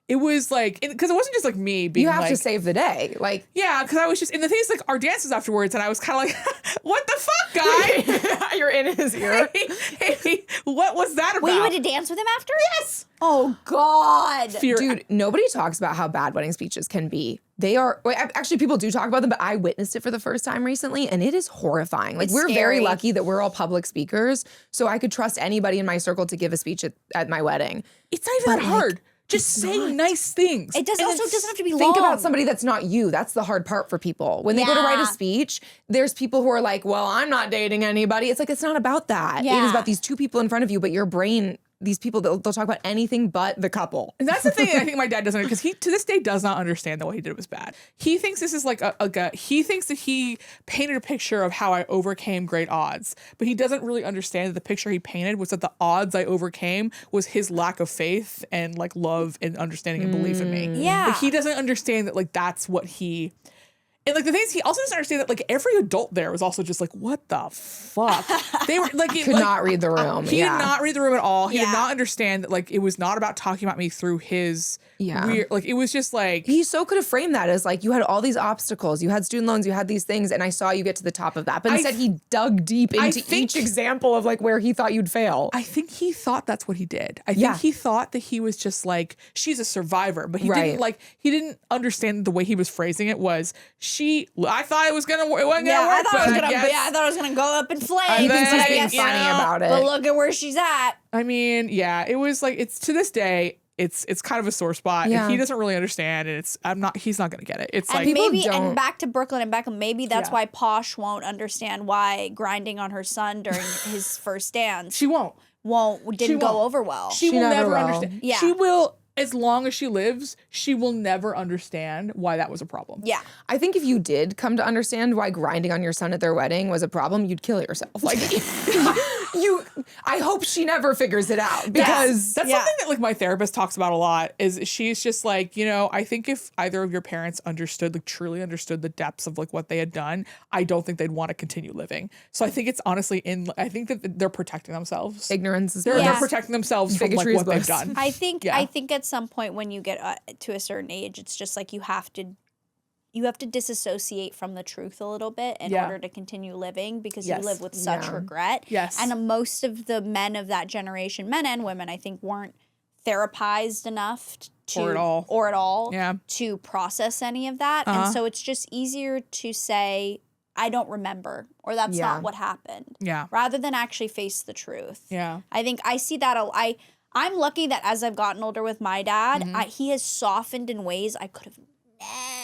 It was like, because it wasn't just like me being like. You have to save the day. Like. Yeah, because I was just, and the thing is, like, our dances afterwards, and I was kind of like, what the fuck, guy? You're in his ear. Hey, what was that about? Wait, you had to dance with him after? Yes. Oh, God. Dude, nobody talks about how bad wedding speeches can be. They are, actually, people do talk about them, but I witnessed it for the first time recently, and it is horrifying. Like, we're very lucky that we're all public speakers, so I could trust anybody in my circle to give a speech at my wedding. It's not even that hard. Just say nice things. It doesn't have to be long. Think about somebody that's not you. That's the hard part for people. When they go to write a speech, there's people who are like, well, I'm not dating anybody. It's like, it's not about that. Yeah. It is about these two people in front of you, but your brain, these people, they'll talk about anything but the couple. And that's the thing I think my dad doesn't, because he to this day does not understand that what he did was bad. He thinks this is like he thinks that he painted a picture of how I overcame great odds, but he doesn't really understand that the picture he painted was that the odds I overcame was his lack of faith and, like, love and understanding and belief in me. Yeah. Like, he doesn't understand that, like, that's what he. And, like, the thing is, he also doesn't understand that, like, every adult there was also just like, what the fuck? They were like, Could not read the room. He did not read the room at all. He did not understand that, like, it was not about talking about me through his weird, like, it was just like. He so could have framed that as, like, you had all these obstacles, you had student loans, you had these things, and I saw you get to the top of that. But instead, he dug deep into each example of, like, where he thought you'd fail. I think he thought that's what he did. I think he thought that he was just like, she's a survivor, but he didn't, like, he didn't understand the way he was phrasing it was, I thought it wasn't gonna work. I thought it was gonna go up in flames. He thinks he's being funny about it. But look at where she's at. I mean, yeah, it was like, it's to this day, it's kind of a sore spot. Yeah. And he doesn't really understand, and he's not gonna get it. It's and like maybe, and back to Brooklyn and Beckham, maybe that's why Posh won't understand why grinding on her son during his first dance. She didn't go over well. She will never understand. Yeah. She will. As long as she lives, she will never understand why that was a problem. Yeah. I think if you did come to understand why grinding on your son at their wedding was a problem, you'd kill yourself. Like, I hope she never figures it out, because that's something that, like, my therapist talks about a lot. Is she's just like, you know, I think if either of your parents understood, like, truly understood the depths of, like, what they had done, I don't think they'd want to continue living. So I think it's honestly I think that they're protecting themselves. Ignorance is they're protecting themselves from, like, what they've done. I think at some point when you get to a certain age, it's just like you have to disassociate from the truth a little bit in order to continue living, because you live with such regret. Yes. And most of the men of that generation, men and women, I think, weren't therapized enough or at all to process any of that. And so it's just easier to say, I don't remember, or that's not what happened. Yeah. Rather than actually face the truth. Yeah. I think I see that I'm lucky that as I've gotten older with my dad, he has softened in ways I could have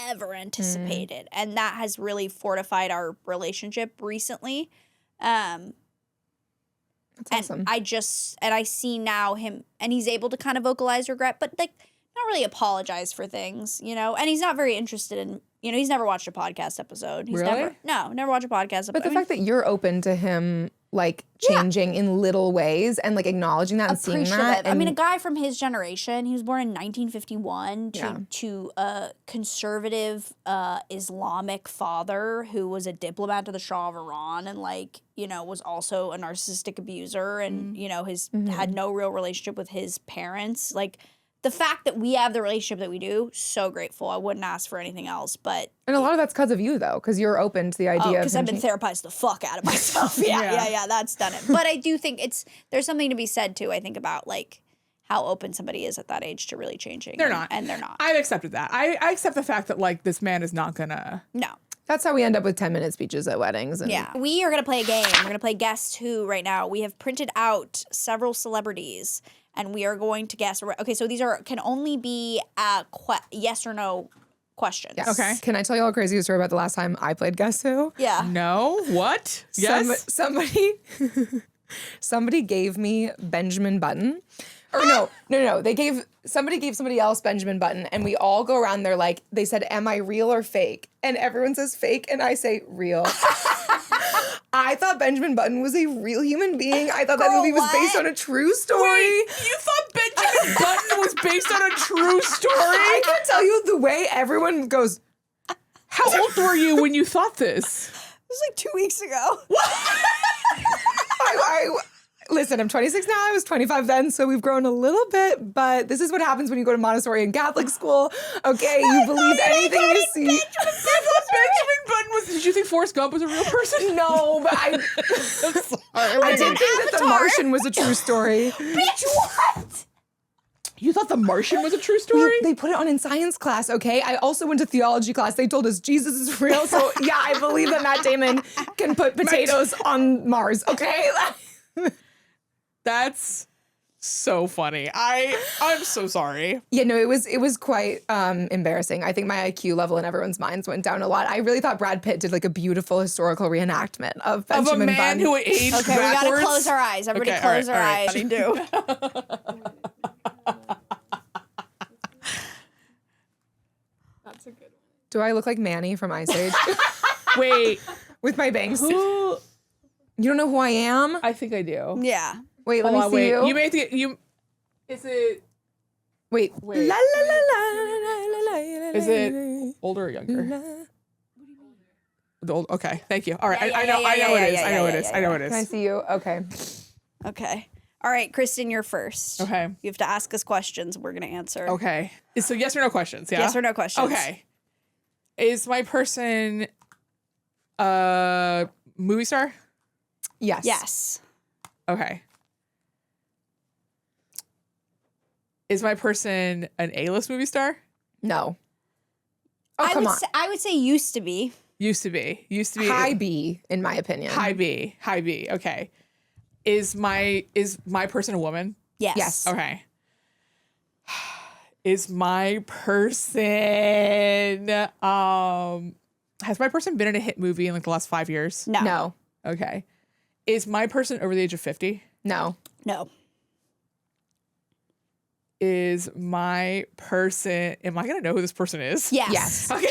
never anticipated. And that has really fortified our relationship recently. That's awesome. I see now him, and he's able to kind of vocalize regret, but like not really apologize for things, you know? And he's not very interested in, you know, he's never watched a podcast episode. He's Really? never watched a podcast episode. But the fact that you're open to him like changing in little ways and like acknowledging that and seeing that. I mean, a guy from his generation, he was born in 1951 to a conservative Islamic father who was a diplomat to the Shah of Iran and like, you know, was also a narcissistic abuser and, you know, had no real relationship with his parents. Like, the fact that we have the relationship that we do, so grateful. I wouldn't ask for anything else, but... And a lot of that's because of you, though, because you're open to the idea of... because I've been therapized the fuck out of myself. Yeah, that's done it. But I do think there's something to be said, too, I think, about, like, how open somebody is at that age to really changing. They're not. And they're not. I've accepted that. I accept the fact that, like, this man is not gonna... No. That's how we end up with 10-minute speeches at weddings. And Yeah. We are going to play a game. We're going to play Guess Who right now. We have printed out several celebrities, and we are going to guess. Okay, so these can only be yes or no questions. Yes. Okay. Can I tell you all a crazy story about the last time I played Guess Who? Yeah. No? What? Yes? Somebody gave me Benjamin Button. Or no. Somebody gave somebody else Benjamin Button, and we all go around there like, they said, am I real or fake? And everyone says fake, and I say real. I thought Benjamin Button was a real human being. I thought that movie was based on a true story. Wait, you thought Benjamin Button was based on a true story? I can tell you the way everyone goes. How old were you when you thought this? It was like 2 weeks ago. Listen, I'm 26 now. I was 25 then, so we've grown a little bit. But this is what happens when you go to Montessori and Catholic school. Okay, you believe anything you see. I thought Benjamin Button was... Did you think Forrest Gump was a real person? No, but I did think that The Martian was a true story. Bitch, what? You thought The Martian was a true story? They put it on in science class, okay? I also went to theology class. They told us Jesus is real. So yeah, I believe that Matt Damon can put potatoes on Mars, okay? That's so funny. I'm so sorry. Yeah, no, it was quite embarrassing. I think my IQ level in everyone's minds went down a lot. I really thought Brad Pitt did like a beautiful historical reenactment of Benjamin Button. Button. Who aged Okay, backwards. we gotta close our eyes. Everybody close our eyes. Do. That's a good one. Do I look like Manny from Ice Age? Wait, With my bangs? who? You don't know who I am? I think I do. Yeah. Wait, let Hold me on, see wait. you. You may have to get you. Is it? Wait. Wait. La, la, la, la, la, la, la, la, Is it older or younger? The old. Okay, thank you. All right, I know it is. I know it Can I is. see you? Okay. Okay. All right, Kristin, you're first. Okay. You have to ask us questions. We're gonna answer. Okay. So yes or no questions? Yeah. Yes or no questions. Okay. Is my person a movie star? Yes. Yes. Okay. Is my person an A-list movie star? No. Oh, come on. I would say used to be. Used to be. High B, in my opinion. High B. Okay. Is my person a woman? Yes. Yes. Okay. Is my person has my person been in a hit movie in like the last 5 years? No. No. Okay. Is my person over the age of 50? No. No. Is my person, am I gonna know who this person is? Yes. Yes. Okay.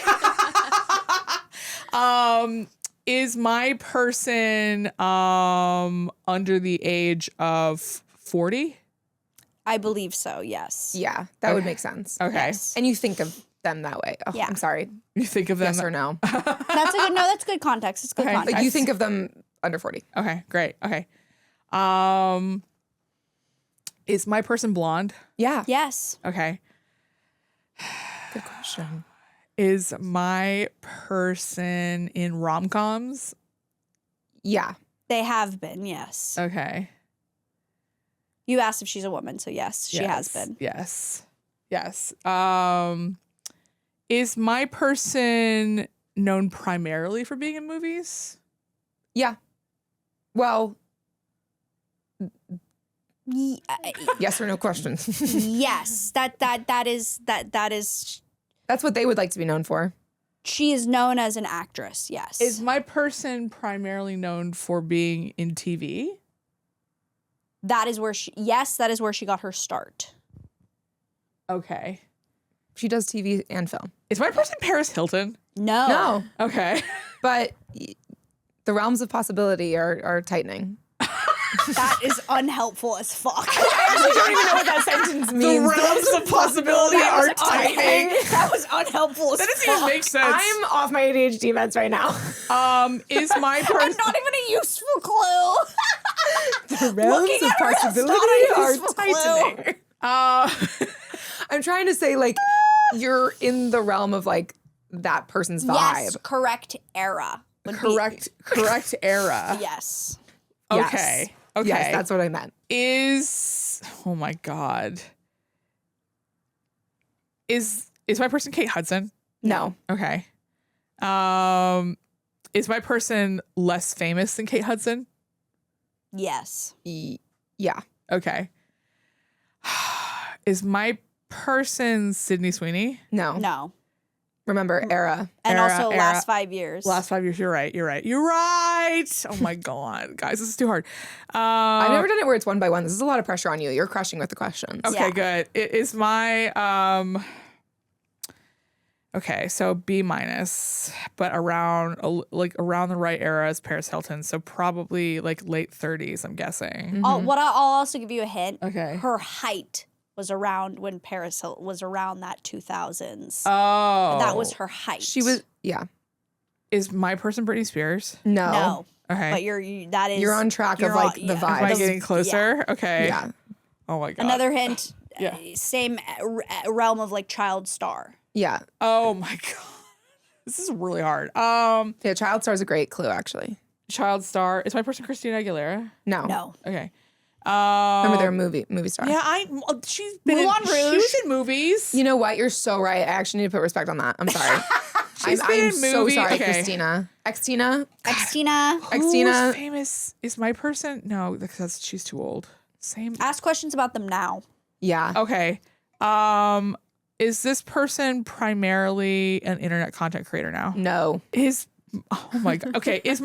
Is my person under the age of 40? I believe so. Yes. Yeah, that would make sense. Okay. Yes. And you think of them that way. Oh, Yeah. I'm sorry. You think of them? Yes or no? That's good context. It's good Okay. context. Like you think of them under 40. Okay, great. Okay. Is my person blonde? Yeah. Yes. Okay. Good question. Is my person in rom-coms? Yeah. They have been. Yes. Okay. You asked if she's a woman, so yes, she has been. Yes. Yes. Is my person known primarily for being in movies? Yeah. Well, yes or no questions. Yes. That is. That's what they would like to be known for. She is known as an actress. Yes. Is my person primarily known for being in TV? that is where she got her start. Okay. She does TV and film. Is my person Paris Hilton? No. Okay. But the realms of possibility are tightening. That is unhelpful as fuck. I actually don't even know what that sentence The means. realms of possibility are tightening. That was unhelpful as That fuck. doesn't even make sense. I'm off my ADHD meds right now. Is my And person... not even a useful clue. The realms Looking of at her is possibility not a are useful tightening. I'm trying to say, like, you're in the realm of, like, that person's vibe. Yes, correct era. would be- correct era. Yes. Okay. Yes. Okay. Yes, that's what I meant. Oh my God. Is my person Kate Hudson? No. Okay. Is my person less famous than Kate Hudson? Yes. Yeah. Okay. Is my person Sydney Sweeney? No. No. Remember, era. And Era, also era. last 5 years. Last 5 years. You're right. Oh my God. Guys, this is too hard. I've never done it where it's one by one. This is a lot of pressure on you. You're crushing with the questions. Okay, Yeah. good. It is my okay, so B minus, but around the right era as Paris Hilton, so probably like late 30s, I'm guessing. I'll also give you a hint. Okay. Her height was around when Paris Hilton was around that 2000s. Oh, That was her height. She was, yeah. Is my person Britney Spears? No. Okay. But that is You're on track of, you're like, on- the yeah. vibe. Am I getting closer? Okay. Yeah. Oh my God. Another hint. Yeah. Same realm of like child star. Yeah. Oh my God. This is really hard. Yeah, child star is a great clue, actually. Child star. Is my person Christina Aguilera? No. No. Okay. Remember, they're a movie star. Yeah, she's been Moulin in, she Rouge. was in movies. You know what? You're so right. I actually need to put respect on that. I'm sorry. She's been I'm in so movie- sorry, okay. Christina. Xtina? Xtina. Who's Xtina. famous? Is my person? No, because she's too old. Same. Ask questions about them now. Yeah. Okay. Is this person primarily an internet content creator now? No. Oh my God. Okay. Could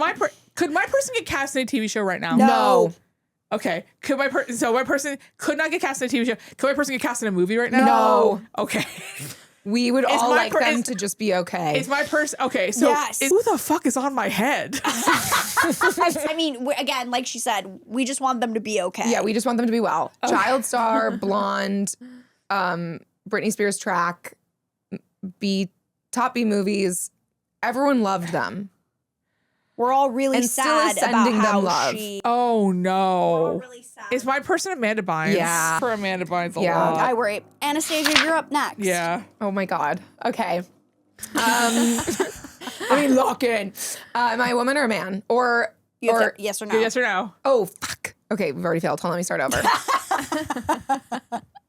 my person get cast in a TV show right now? No. Okay. My person could not get cast in a TV show. Could my person get cast in a movie right now? No. Okay. We would all my like per- them is- to just be okay. Is my person okay? So Yes. who the fuck is on my head? I mean, again, like she said, we just want them to be okay. Yeah, we just want them to be well. Child star, blonde, Britney Spears track, top B movies. Everyone loved them. We're all really And still sad is about sending them how love. she. Oh We're all no. really sad. Is my person Amanda Bynes? Yeah. For Amanda Bynes a Yeah. lot. I worry. Anastasia, you're up next. Yeah. Oh my God. Okay. Let me lock in. Am I a woman or a man? Or You have to- yes or no? Yes or no? oh fuck. Okay, we've already failed. Hold on, let me start over.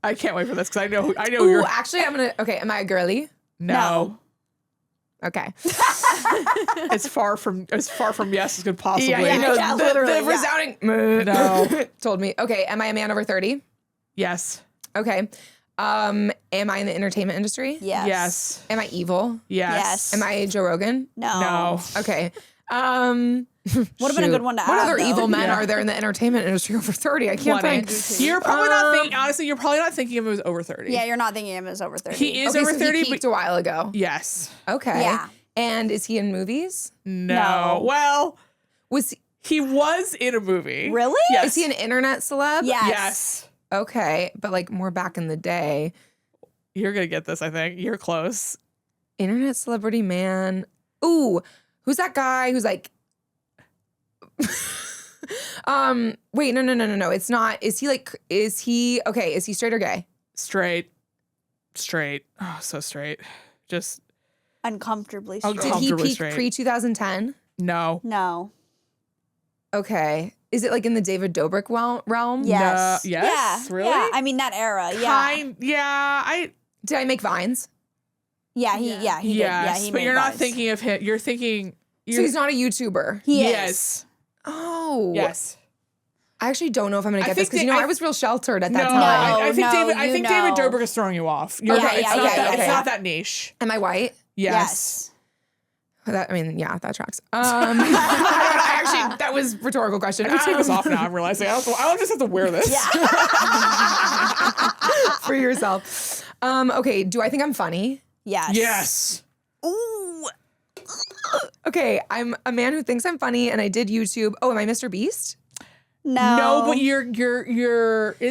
I can't wait for this because I know Ooh, you're actually, I'm gonna. Okay, am I a girly? no. Okay. It's far from yes as could possibly. the literally, resounding No. told me. Okay, am I a man over 30? Yes. Okay. Am I in the entertainment industry? Yes. Yes. Am I evil? Yes. Am I Joe Rogan? No. No. Okay. Would have been a good one to What add, other though. evil men Yeah. are there in the entertainment industry over 30? I can't Plenty. think. You're probably not thinking. Honestly, you're probably not thinking of him as over 30. Yeah, you're not thinking of him as over 30. He is Okay, over so 30, he peaked a while ago. yes. Okay. Yeah. And is he in movies? No. No. Well, Was he was in a movie. Really? Yes. is he an internet celeb? Yes. Yes. Okay, but like more back in the day. You're gonna get this. I think you're close. Internet celebrity man. Ooh, who's that guy who's like wait, no. It's not. Is he okay, is he straight or gay? Straight. Oh, so straight. Just Uncomfortably Oh, straight. Did he Comfortably peak straight. pre-2010? no. No. Okay. Is it like in the David Dobrik realm? Yes. No. Yes? Yeah. Really? Yeah. I mean that era. Yeah. Yeah. Did I make vines? Yeah. He did. Yes, Yeah. He but made you're not vibes. thinking of him. You're thinking. So he's not a YouTuber. He is. Yes. Oh. Yes. I actually don't know if I'm gonna I get this think because I- I was real sheltered at that No, time. I think No, David. I you think David know. Dobrik is throwing you off. You're Okay, right. It's yeah, not yeah, that. yeah. It's not that niche. Am I white? Yes. Yes. Yeah, that tracks. I Actually, that was a rhetorical question. I can take this off now. I'm realizing I don't just have to wear this. For yourself. Okay, do I think I'm funny? Yes. Yes. Ooh. Okay, I'm a man who thinks I'm funny, and I did YouTube. Oh, am I Mr. Beast? No. No, but you're in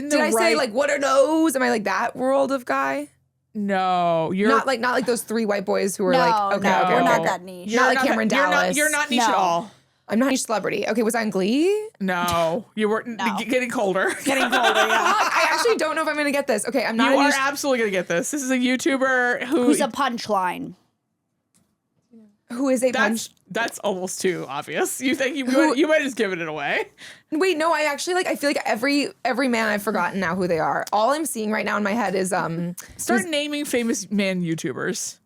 the Did I right. say like what are those? Am I like that world of guy? No, you're Not like those three white boys who were No, like okay, no, okay, we're okay. not that niche. Not like that- Cameron Dallas. You're not niche No. at all. I'm not a celebrity. Okay, was I on Glee? No, you were getting colder. Getting colder, yeah. Fuck, I actually don't know if I'm gonna get this. Okay, I'm not. You a are niche- absolutely gonna get this. This is a YouTuber Who's a punchline? who is a punch? That's almost too obvious. You think you might just give it away. Wait, no, I actually I feel like every man I've forgotten now who they are. All I'm seeing right now in my head is Start naming famous man YouTubers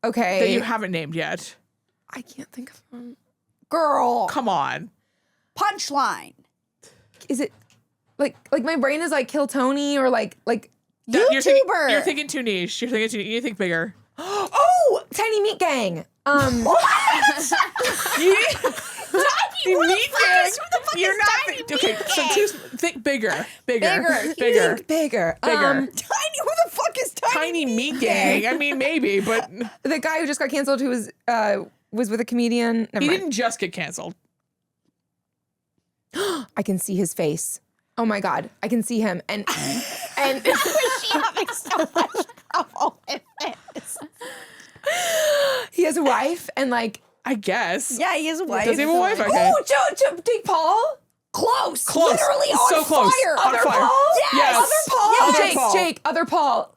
okay. that you haven't named yet. I can't think of them. Girl. Come on. Punchline. Is it like my brain is like Kill Tony or like You're thinking, YouTuber. you're thinking too niche. You're thinking too niche. You think bigger. oh, Tiny Meat Gang. Tiny meat gang. You're not. Okay, so think bigger. Bigger. Bigger. Bigger. Tiny. Who the fuck is Tiny? Tiny meat gang. I mean, maybe, but The guy who just got canceled who was with a comedian. Never he mind. didn't just get canceled. I can see his face. Oh my God. I can see him. And She having so much trouble with this. he has a wife and like I guess. Yeah, he has a wife. Does he have a wife? Okay. oh, Jake Paul? Close. Close. Literally on So close. fire. On fire. Paul? Yes. Other Paul? Yes. Jake, Paul. Jake, other Paul.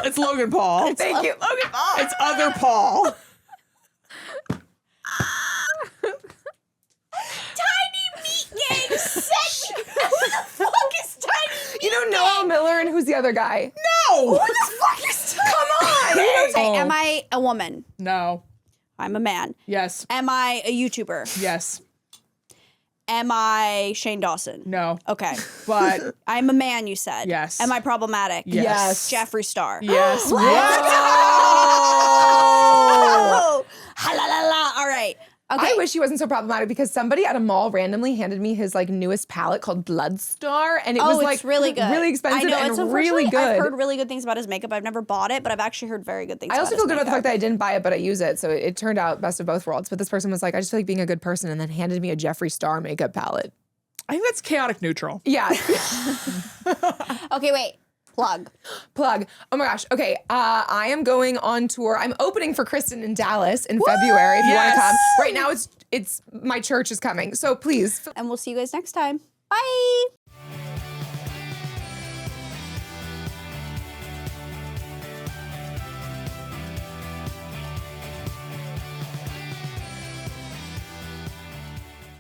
It's Logan Paul. Thank you. Logan Paul. It's other Paul. Tiny Meat Gang sent me. Who the fuck is Tiny Meat You know Noel Miller and who's the other guy? No. Who the fuck is Tiny Come on. Okay, Oh. am I a woman? No. I'm a man. Yes. Am I a YouTuber? Yes. Am I Shane Dawson? No. Okay. But I'm a man, you said. Yes. Am I problematic? Yes. Jeffree Star. yes. Oh! Oh. Ha la la la. All right. Okay. I wish he wasn't so problematic because somebody at a mall randomly handed me his like newest palette called Bloodstar, and it was it's like really good. really expensive I know, and it's really unfortunately- good. I've heard really good things about his makeup. I've never bought it, but I've actually heard very good things. I also about feel his good about the fact makeup. that I didn't buy it, but I use it, so it turned out best of both worlds. But this person was like, I just feel like being a good person, and then handed me a Jeffree Star makeup palette. I think that's chaotic neutral. Yeah. Okay, wait. Plug. Oh my gosh. Okay. I am going on tour. I'm opening for Kristin in Dallas in February. If you want to Yes. come. Right now, it's my church is coming. So please. And we'll see you guys next time. Bye.